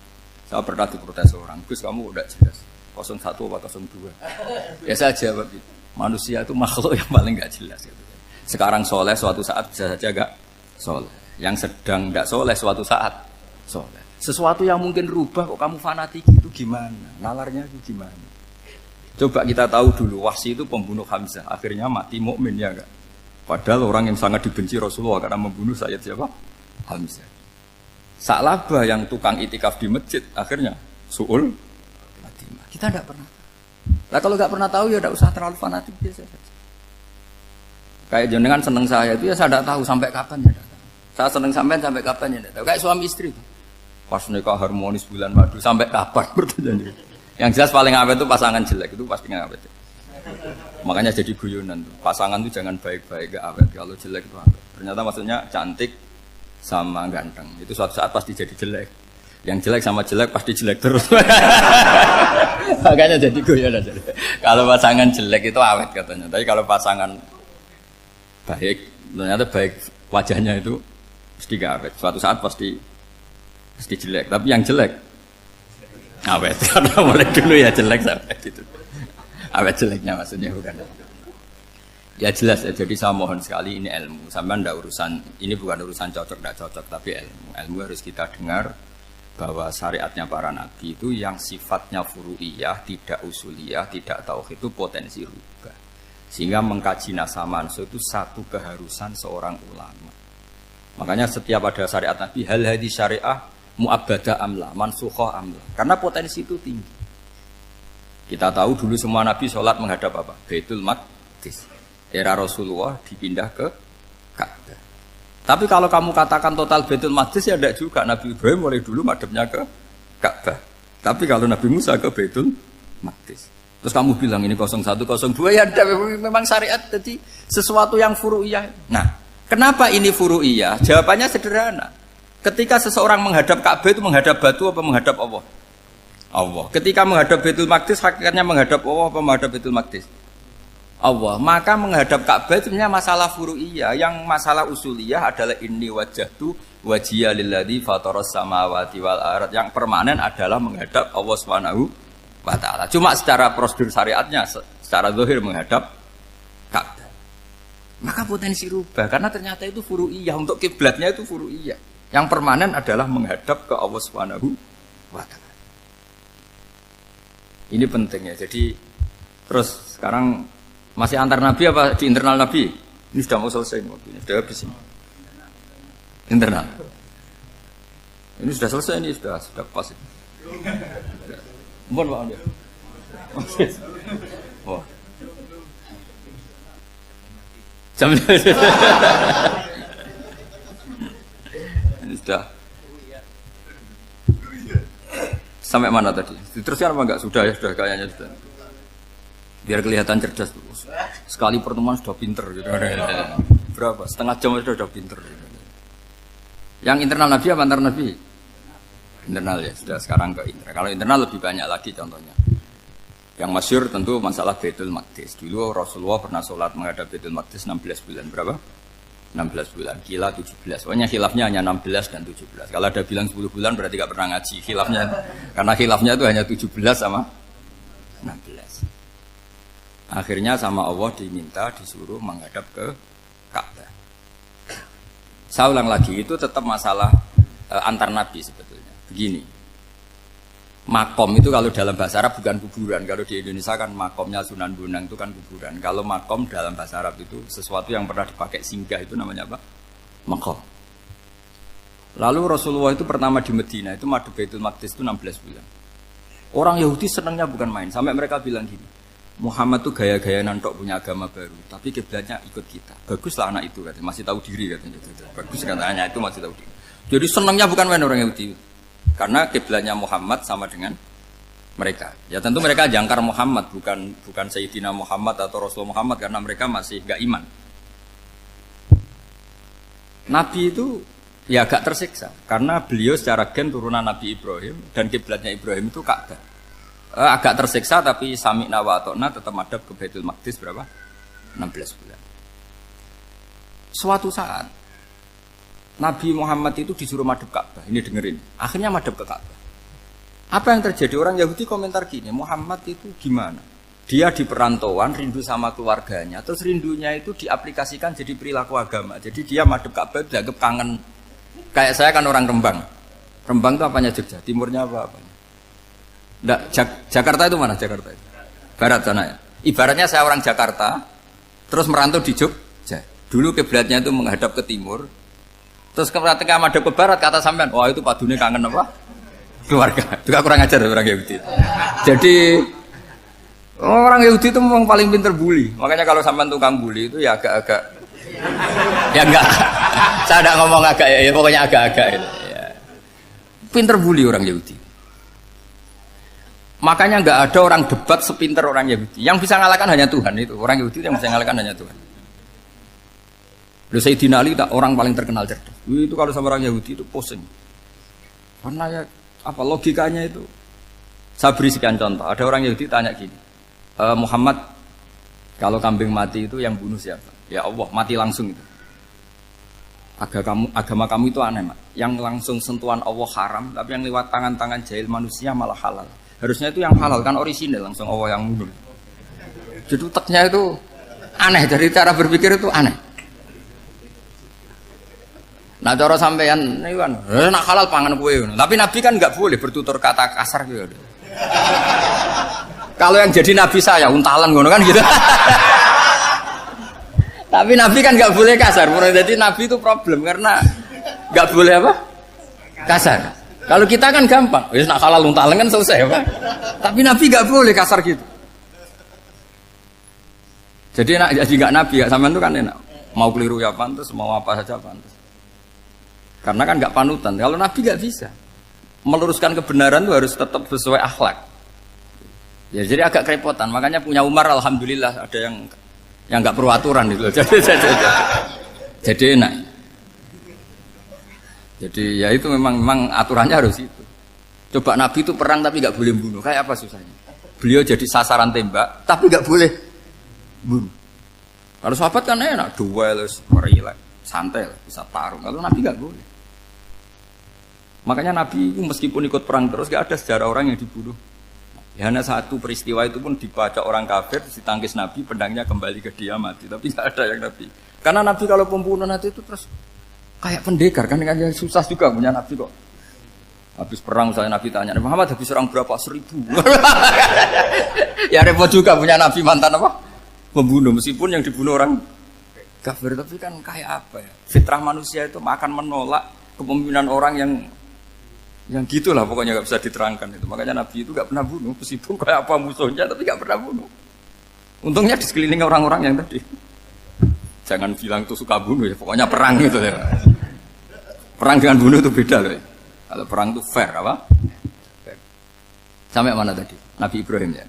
saya pernah diprotes orang, Gus kamu udah jelas 01 atau 02. Ya saya jawab itu. Manusia itu makhluk yang paling gak jelas gitu. Sekarang soleh suatu saat bisa saja gak soleh. Yang sedang gak soleh suatu saat soleh. Sesuatu yang mungkin rubah kok kamu fanatik itu gimana? Nalarnya itu gimana? Coba kita tahu dulu Wahsy itu pembunuh Hamzah, akhirnya mati mukmin ya enggak? Padahal orang yang sangat dibenci Rasulullah karena membunuh Sayyid siapa? Hamzah. Sa'labah yang tukang itikaf di masjid akhirnya su'ul Fatimah. Kita tidak pernah. Nah kalau nggak pernah tahu ya tidak usah terlalu fanatik biasa saja. Kayak jenengan seneng saya itu ya saya tidak tahu sampai kapan ya. Saya seneng sampai kapan ya tidak tahu. Kayak suami istri itu. Pas nikah harmonis bulan madu sampai kapan bertanya. Yang jelas paling awet itu pasangan jelek itu pasti nggak awet. Makanya jadi guyonan tuh. Pasangan itu jangan baik-baik gak awet. Kalau jelek itu awet. Ternyata maksudnya cantik sama ganteng. Itu suatu saat pasti jadi jelek. Yang jelek sama jelek pasti jelek terus. Makanya jadi guyonan. Kalau pasangan jelek itu awet katanya. Tapi kalau pasangan baik, ternyata baik wajahnya itu pasti gak awet. Suatu saat pasti jelek. Tapi yang jelek awet. Karena mulai dulu ya jelek sampai itu. Awet jeleknya maksudnya bukan. Ya jelas ya. Jadi saya mohon sekali ini ilmu. Sampai ndak urusan ini bukan urusan cocok ndak cocok tapi ilmu. Ilmu harus kita dengar bahwa syariatnya para nabi itu yang sifatnya furu'iyah, tidak usuliyah, tidak tauhid itu potensi rubah. Sehingga mengkaji nasab manusia itu satu keharusan seorang ulama. Makanya setiap ada syariat nabi hal hadis syariah mu'abbadah amla, mansukhah amla. Karena potensi itu tinggi. Kita tahu dulu semua nabi sholat menghadap apa? Baitul Maqdis. Era Rasulullah dipindah ke Ka'bah. Tapi kalau kamu katakan total Baitul Maqdis ya tidak juga. Nabi Ibrahim mulai dulu madhabnya ke Ka'bah. Tapi kalau Nabi Musa ke Baitul Maqdis. Terus kamu bilang ini 01, 02 ya ada memang syariat jadi sesuatu yang furu'iyah. Nah, kenapa ini furu'iyah? Jawabannya sederhana. Ketika seseorang menghadap Ka'bah itu menghadap batu apa menghadap Allah? Allah. Ketika menghadap Baitul Maqdis hakikatnya menghadap Allah apa menghadap Baitul Maqdis? Allah. Maka menghadap Ka'bah itu sebenarnya masalah furu'iyah. Yang masalah usuliyah adalah inni wajjahtu wajhiya lilladzi fataras samawati wal ardh. Yang permanen adalah menghadap Allah Subhanahu wa taala. Cuma secara prosedur syariatnya secara zahir menghadap Ka'bah. Maka potensi rubah karena ternyata itu furu'iyah. Untuk kiblatnya itu furu'iyah. Yang permanen adalah menghadap ke Allah Subhanahu wa taala. Ini pentingnya. Jadi terus sekarang masih antar nabi apa di internal nabi? Ini sudah mau selesai waktunya, sudah habis ini. Internal. Ini sudah selesai ini sudah pas. Mohon Pak Anda. Oh. Jam ini sudah. Sampai mana tadi? Diteruskan apa enggak? Sudah ya, sudah kayaknya sudah. Biar kelihatan cerdas tuh. Sekali pertemuan sudah pinter gitu. Berapa? Setengah jam sudah pinter gitu. Yang internal nabi apa antar nabi? Internal ya, sudah sekarang ke internal. Kalau internal lebih banyak lagi contohnya. Yang masyhur tentu masalah Baitul Maqdis. Dulu Rasulullah pernah sholat menghadap Baitul Maqdis 16 bulan. Berapa? 16 bulan. Kila 17. Pokoknya khilafnya hanya 16 dan 17. Kalau ada bilang 10 bulan berarti gak pernah ngaji. Khilafnya, karena khilafnya itu hanya 17 sama 16. Akhirnya sama Allah diminta disuruh menghadap ke Ka'bah. Saya ulang lagi, itu tetap masalah antar nabi sebetulnya. Begini, Makom itu kalau dalam bahasa Arab bukan kuburan. Kalau di Indonesia kan makomnya Sunan Bonang itu kan kuburan. Kalau makom dalam bahasa Arab itu sesuatu yang pernah dipakai singgah itu namanya apa? Makom. Lalu Rasulullah itu pertama di Medina itu madhep Baitul Maqdis itu 16 bulan. Orang Yahudi senangnya bukan main. Sampai mereka bilang gini, Muhammad tuh gaya-gaya nantok punya agama baru. Tapi kiblatnya ikut kita. Baguslah anak itu katanya. Masih tahu diri katanya. Bagus katanya itu masih tahu diri. Jadi senangnya bukan main orang Yahudi. Karena kiblatnya Muhammad sama dengan mereka. Ya tentu mereka jangkar Muhammad, bukan Sayyidina Muhammad atau Rasul Muhammad karena mereka masih gak iman. Nabi itu ya agak tersiksa karena beliau secara gen turunan Nabi Ibrahim dan kiblatnya Ibrahim itu Ka'bah. Agak tersiksa tapi sami'na wa ata'na tetap madhab ke Baitul Maqdis berapa? 16 bulan. Suatu saat Nabi Muhammad itu disuruh madhep Ka'bah. Ini dengerin. Akhirnya madhep ke Ka'bah. Apa yang terjadi? Orang Yahudi komentar gini, Muhammad itu gimana? Dia di perantauan, rindu sama keluarganya. Terus rindunya itu diaplikasikan jadi perilaku agama. Jadi dia madhep Ka'bah dianggap kangen. Kayak saya kan orang Rembang. Rembang itu apanya Jogja? Timurnya apa? Nggak, Jakarta itu mana Jakarta itu? Barat sana ya? Ibaratnya saya orang Jakarta, terus merantau di Jogja. Dulu kiblatnya itu menghadap ke timur. Terus ketika madhep ke barat kata sampean, wah itu padune kangen apa? Keluarga. Juga kurang ajar orang Yahudi. Jadi orang Yahudi itu memang paling pinter bully. Makanya kalau sampean tukang bully itu ya agak-agak ya enggak. Saya enggak ngomong agak ya, pokoknya agak-agak itu. Ya. Pinter bully orang Yahudi. Makanya enggak ada orang debat sepinter orang Yahudi. Yang bisa ngalahkan hanya Tuhan itu. Orang Yahudi yang bisa ngalahkan hanya Tuhan. Sayyidina Ali tak orang paling terkenal cerdas. Itu kalau sama orang Yahudi itu pusing. Karena ya apa logikanya itu? Saya beri sekian contoh. Ada orang Yahudi tanya gini, Muhammad, kalau kambing mati itu yang bunuh siapa? Ya Allah, mati langsung itu. Agama kamu itu aneh, Mak. Yang langsung sentuhan Allah haram, tapi yang lewat tangan-tangan jahil manusia malah halal. Harusnya itu yang halal kan orisinal langsung Allah yang bunuh. Jadi utaknya itu aneh, dari cara berpikir itu aneh. Nah cara sampean ini kan, nak halal pangan kue. Tapi Nabi kan nggak boleh bertutur kata kasar gitu. Kalau yang jadi Nabi saya untalan ngono kan gitu. Tapi Nabi kan nggak boleh kasar. Jadi Nabi itu problem karena nggak boleh apa? Kasar. Kalau kita kan gampang, wis nak halal untalan kan selesai apa? Tapi Nabi nggak boleh kasar gitu. Jadi nak jadi nggak Nabi, nggak sampean itu kan enak. Mau keliru ya pantas, mau apa saja pantas. Karena kan nggak panutan. Kalau Nabi nggak bisa meluruskan kebenaran itu harus tetap sesuai akhlak. Ya jadi agak kerepotan. Makanya punya Umar alhamdulillah ada yang nggak perlu aturan itu. Jadi enak. Jadi ya itu memang aturannya harus itu. Coba Nabi itu perang tapi nggak boleh bunuh. Kayak apa susahnya? Beliau jadi sasaran tembak tapi nggak boleh bunuh. Kalau sahabat kan enak, duel, relax, santai, bisa tarung. Kalau Nabi nggak boleh. Makanya Nabi itu meskipun ikut perang terus gak ada sejarah orang yang dibunuh. Ya hanya satu peristiwa itu pun dibaca orang kafir, ditangkis Nabi, pedangnya kembali ke dia mati. Tapi gak ada yang Nabi. Karena Nabi kalau pembunuh nanti itu terus kayak pendekar kan susah juga punya Nabi kok. Habis perang saya Nabi tanya, Muhammad habis serang berapa? 1000. Ya repot juga punya Nabi mantan apa? Pembunuh meskipun yang dibunuh orang kafir. Tapi kan kayak apa ya? Fitrah manusia itu akan menolak kepemimpinan orang yang gitulah pokoknya nggak bisa diterangkan itu. Makanya Nabi itu nggak pernah bunuh meskipun kayak apa musuhnya tapi nggak pernah bunuh. Untungnya di sekeliling orang-orang yang tadi. Jangan bilang tuh suka bunuh ya, pokoknya perang gitu ya. Perang dengan bunuh itu beda loh. Ya. Kalau perang itu fair apa? Fair. Sampai mana tadi? Nabi Ibrahim ya.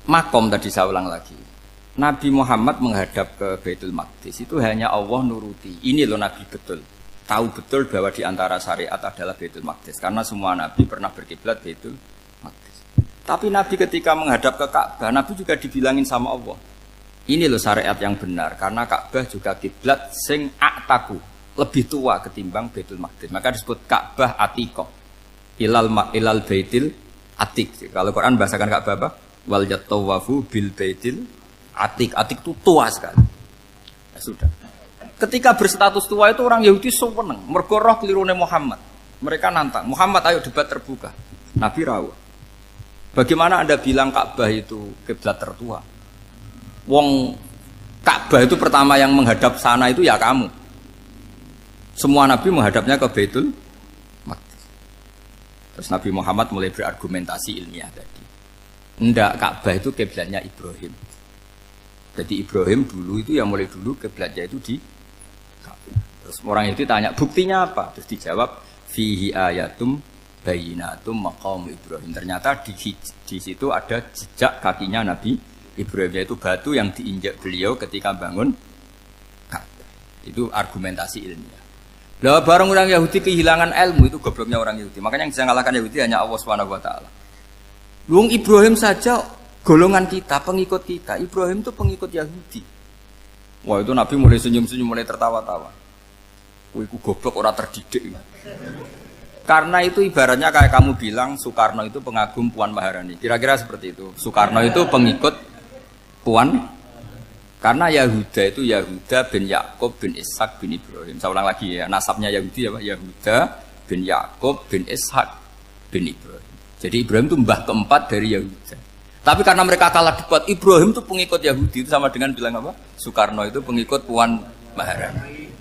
Makom tadi saya ulang lagi. Nabi Muhammad menghadap ke Baitul Maqdis itu hanya Allah nuruti. Ini loh Nabi betul. Tahu betul bahwa di antara syariat adalah Baitul Maqdis karena semua Nabi pernah berkiblat Baitul Maqdis. Tapi Nabi ketika menghadap ke Ka'bah, Nabi juga dibilangin sama Allah. Ini loh syariat yang benar karena Ka'bah juga kiblat sing aktaku, lebih tua ketimbang Baitul Maqdis. Maka disebut Ka'bah Atiqah. Ilal Baitil Atiq. Kalau Quran bahasakan Ka'bah apa? Wal yatawafu bil Baitil Atiq. Atiq itu tua sekali. Ya sudah. Ketika berstatus tua itu orang Yahudi seneng, mergo roh kelirune Muhammad. Mereka nantang, Muhammad ayo debat terbuka. Nabi rawuh. Bagaimana Anda bilang Ka'bah itu kiblat tertua? Wong Ka'bah itu pertama yang menghadap sana itu ya kamu. Semua Nabi menghadapnya ke Baitul Maqdis. Terus Nabi Muhammad mulai berargumentasi ilmiah tadi. Enggak, Ka'bah itu kiblatnya Ibrahim. Jadi Ibrahim dulu itu yang mulai dulu kiblatnya itu di Ka'bah. Terus orang itu tanya buktinya apa? Terus dijawab fihi ayatum bayinatum maqam Ibrahim. Ternyata di situ ada jejak kakinya Nabi Ibrahim, yaitu batu yang diinjak beliau ketika bangun Ka'bah. Itu argumentasi ilmiah. Lah barang orang Yahudi kehilangan ilmu, itu gobloknya orang Yahudi. Makanya yang bisa mengalahkan Yahudi hanya Allah Subhanahu wa taala. Luang Ibrahim saja golongan kita, pengikut kita. Ibrahim itu pengikut Yahudi. Wah, itu Nabi mulai senyum-senyum, mulai tertawa-tawa. Wah, itu goblok orang terdidik. Karena itu ibaratnya kayak kamu bilang Soekarno itu pengagum Puan Maharani. Kira-kira seperti itu. Soekarno itu pengikut Puan. Karena Yahuda itu Yahuda bin Yakub bin Ishak bin Ibrahim. Saya ulang lagi ya, nasabnya Yahudi ya Pak. Yahuda bin Yakub bin Ishak bin Ibrahim. Jadi Ibrahim itu mbah keempat dari Yahuda. Tapi karena mereka kalah debat, Ibrahim itu pengikut Yahudi. Itu sama dengan bilang apa? Soekarno itu pengikut Puan Maharani.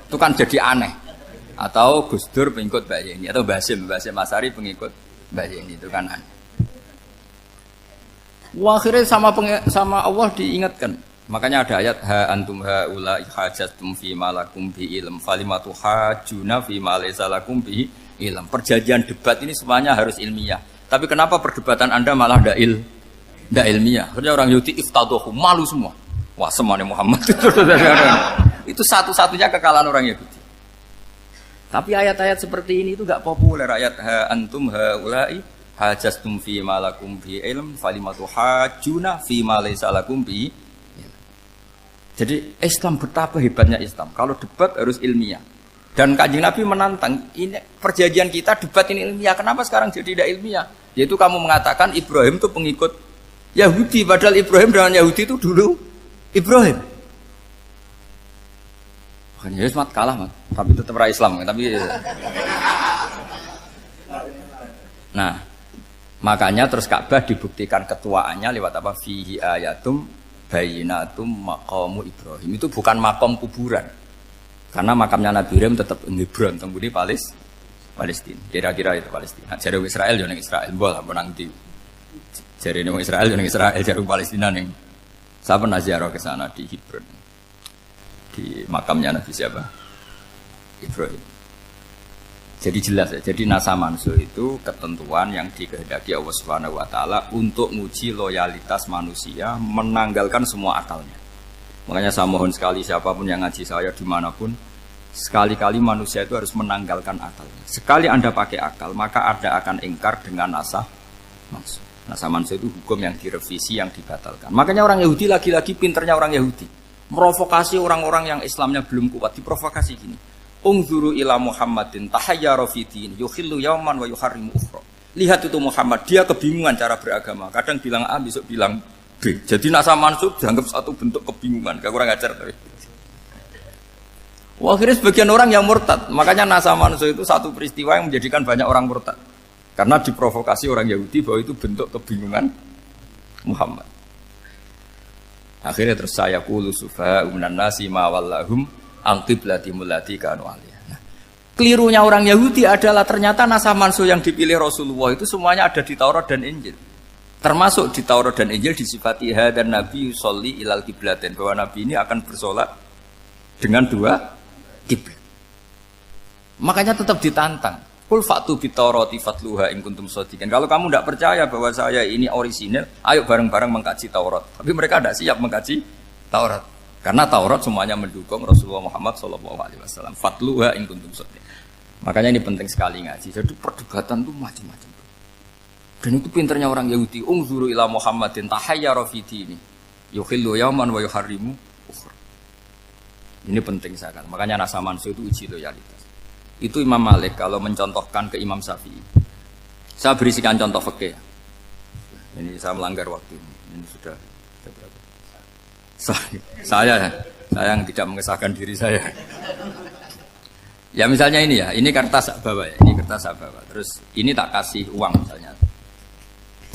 Itu kan jadi aneh. Atau Gus Dur pengikut Mbak Yeni, atau Basim Asari pengikut Mbak Yeni, itu kan aneh. Wah, akhirnya sama Allah diingatkan. Makanya ada ayat ha antum haula hajjatum fi malakum bi ilm falimatu hajuna fi ma laysa lakum bi ilm. Perjanjian debat ini semuanya harus ilmiah. Tapi kenapa perdebatan Anda malah ndak ilmiah? Akhirnya orang Yahudi iftadohu, malu semua. Wah, semuanya Muhammad itu satu-satunya kekalahan orang Yahudi. Tapi ayat-ayat seperti ini itu gak populer. Ayat ha antum haula'i hajastum fi malakum bi ilm falimatu hajuna fi ma laysa lakum bi. Jadi Islam, betapa hebatnya Islam. Kalau debat harus ilmiah. Dan Kanjeng Nabi menantang, ini perjanjian kita debat ini ilmiah. Kenapa sekarang jadi tidak ilmiah? Yaitu kamu mengatakan Ibrahim itu pengikut Yahudi, padahal Ibrahim dengan Yahudi itu dulu Ibrahim. Makanya Yesus kalah, tapi tetap ra Islam. Tapi nah, makanya terus Ka'bah dibuktikan ketuaannya lewat apa? Fihi ayatum bayinatum maqamu Ibrahim. Itu bukan makam kuburan. Karena makamnya Nabi Ibrahim tetap di Hebron, temudi Palestina. Kira-kira itu Palestina. Jare Israel yo ning Israel, mbah menang di. Jare ning Israel yo ning Israel, jare Palestina ning. Saya pernah ziarah ke sana di Hebron. Di makamnya Nabi siapa? Ibrahim. Jadi jelas ya. Jadi nasa mansuh itu ketentuan yang dikehendaki Allah Subhanahu wa taala untuk menguji loyalitas manusia, menanggalkan semua akalnya. Makanya saya mohon sekali siapapun yang ngaji saya dimanapun, sekali-kali manusia itu harus menanggalkan akalnya. Sekali Anda pakai akal, maka Anda akan ingkar dengan nasa mansuh. Nasa mansuh itu hukum yang direvisi, yang dibatalkan. Makanya orang Yahudi lagi-lagi pinternya orang Yahudi. Merovokasi orang-orang yang Islamnya belum kuat, diprovokasi gini. Ungzuru ila Muhammadin tahayyara fi din yukhillu yawman wa yuharrimu ukhra. Lihat itu Muhammad, dia kebingungan cara beragama. Kadang bilang A, besok bilang B. Jadi nasa mansub dianggap satu bentuk kebingungan. Gak kurang ajar tapi. Wah, akhirnya sebagian orang yang murtad. Makanya nasa mansub itu satu peristiwa yang menjadikan banyak orang murtad. Karena diprovokasi orang Yahudi bahwa itu bentuk kebingungan Muhammad. Akhirnya terus saya qulu sufaha minan nasi ma wallahum an qiblatimul lati kanu alaiha. Nah, kelirunya orang Yahudi adalah ternyata nasah mansuh yang dipilih Rasulullah itu semuanya ada di Taurat dan Injil. Termasuk di Taurat dan Injil disifati dan Nabi yusolli ilal qiblatain, bahwa Nabi ini akan bersolat dengan dua kiblat. Makanya tetap ditantang. Qul fa'tu bit Taurati fatluha in kuntum shadiqin. Kalau kamu tidak percaya bahwa saya ini orisinil, ayo bareng-bareng mengkaji Taurat. Tapi mereka tidak siap mengkaji Taurat. Karena Taurat semuanya mendukung Rasulullah Muhammad SAW. Fatluha in kuntum shadiqin. Makanya ini penting sekali ngaji. Jadi perdebatan itu macam-macam. Dan itu pinternya orang Yahudi. Ungzuru ila Muhammadin tahayyara fi dini yukhillu yawman wa yuharrimu ukhra. Ini penting sekali. Makanya nasa mansuh itu uji loyalitas. Itu Imam Malik kalau mencontohkan ke Imam Syafi'i. Saya berisikan contoh fikih. Ini saya melanggar waktu. Ini sudah berapa? Saya yang tidak mengesahkan diri saya. Ya misalnya ini ya, ini kertas bawa ya, ini kertas saya bawa. Terus ini tak kasih uang misalnya,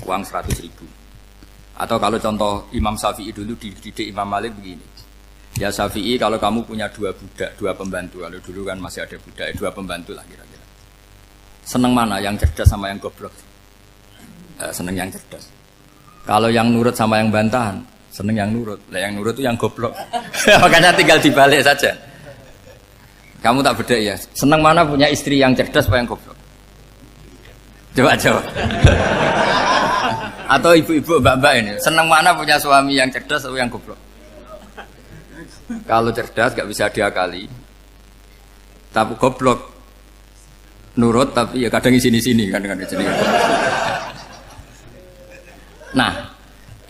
uang 100.000. Atau kalau contoh Imam Syafi'i dulu dididik Imam Malik begini. Ya Syafi'i, kalau kamu punya 2 budak, 2 pembantu, kalau dulu kan masih ada budak, 2 pembantu lah kira-kira. Seneng mana, yang cerdas sama yang goblok? Seneng yang cerdas. Kalau yang nurut sama yang bantahan, seneng yang nurut. Lah yang nurut itu yang goblok. Makanya tinggal dibalik saja. Kamu tak beda ya. Seneng mana punya istri yang cerdas apa yang goblok? Coba jawab. Atau ibu-ibu mbak-mbak ini, seneng mana punya suami yang cerdas atau yang goblok? Kalau cerdas gak bisa diakali. Tapi goblok nurut tapi ya kadang di sini-sini kan di sini. Nah,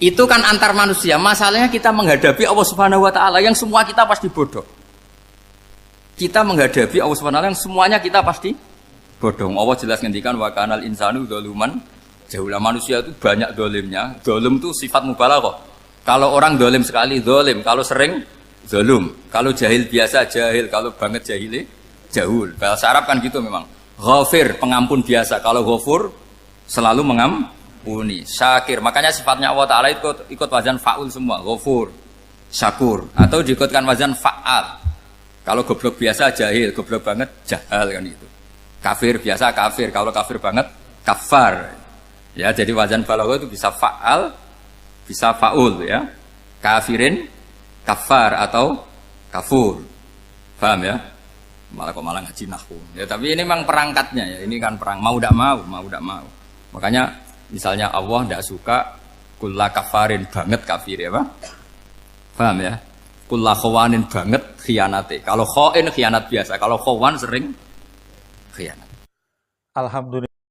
itu kan antar manusia. Masalahnya kita menghadapi Allah Subhanahu wa taala yang semua kita pasti bodoh. Kita menghadapi Allah Subhanahu wa taala yang semuanya kita pasti bodoh. Allah jelas ngendikan wa kanal insanu dzaluman jahula. Manusia itu banyak dolimnya. Dolim itu sifat mubalaghah. Kalau orang dolim sekali dolim, kalau sering zalum, kalau jahil biasa jahil, kalau banget jahili jahul. Bahasa Arab kan gitu memang. Ghafir, pengampun biasa. Kalau ghafur selalu mengampuni. Syakir, makanya sifatnya Allah Ta'ala ikut wazan fa'ul semua. Ghafur, syakur. Atau diikutkan wazan fa'al. Kalau goblok biasa jahil, goblok banget jahal kan gitu. Kafir biasa kafir, kalau kafir banget kafar. Ya, jadi wazan balaghah itu bisa fa'al, bisa fa'ul ya. Kafirin, kafar atau kafur. Paham ya? Malah kok malah ngaji nahwu. Ya tapi ini memang perangkatnya ya. Ini kan perang mau tidak mau. Makanya misalnya Allah tidak suka kulla kafarin banget kafir ya, Pak. Paham ya? Kulla khawanin banget khianate. Kalau khain khianat biasa, kalau khawan sering khianat. Alhamdulillah.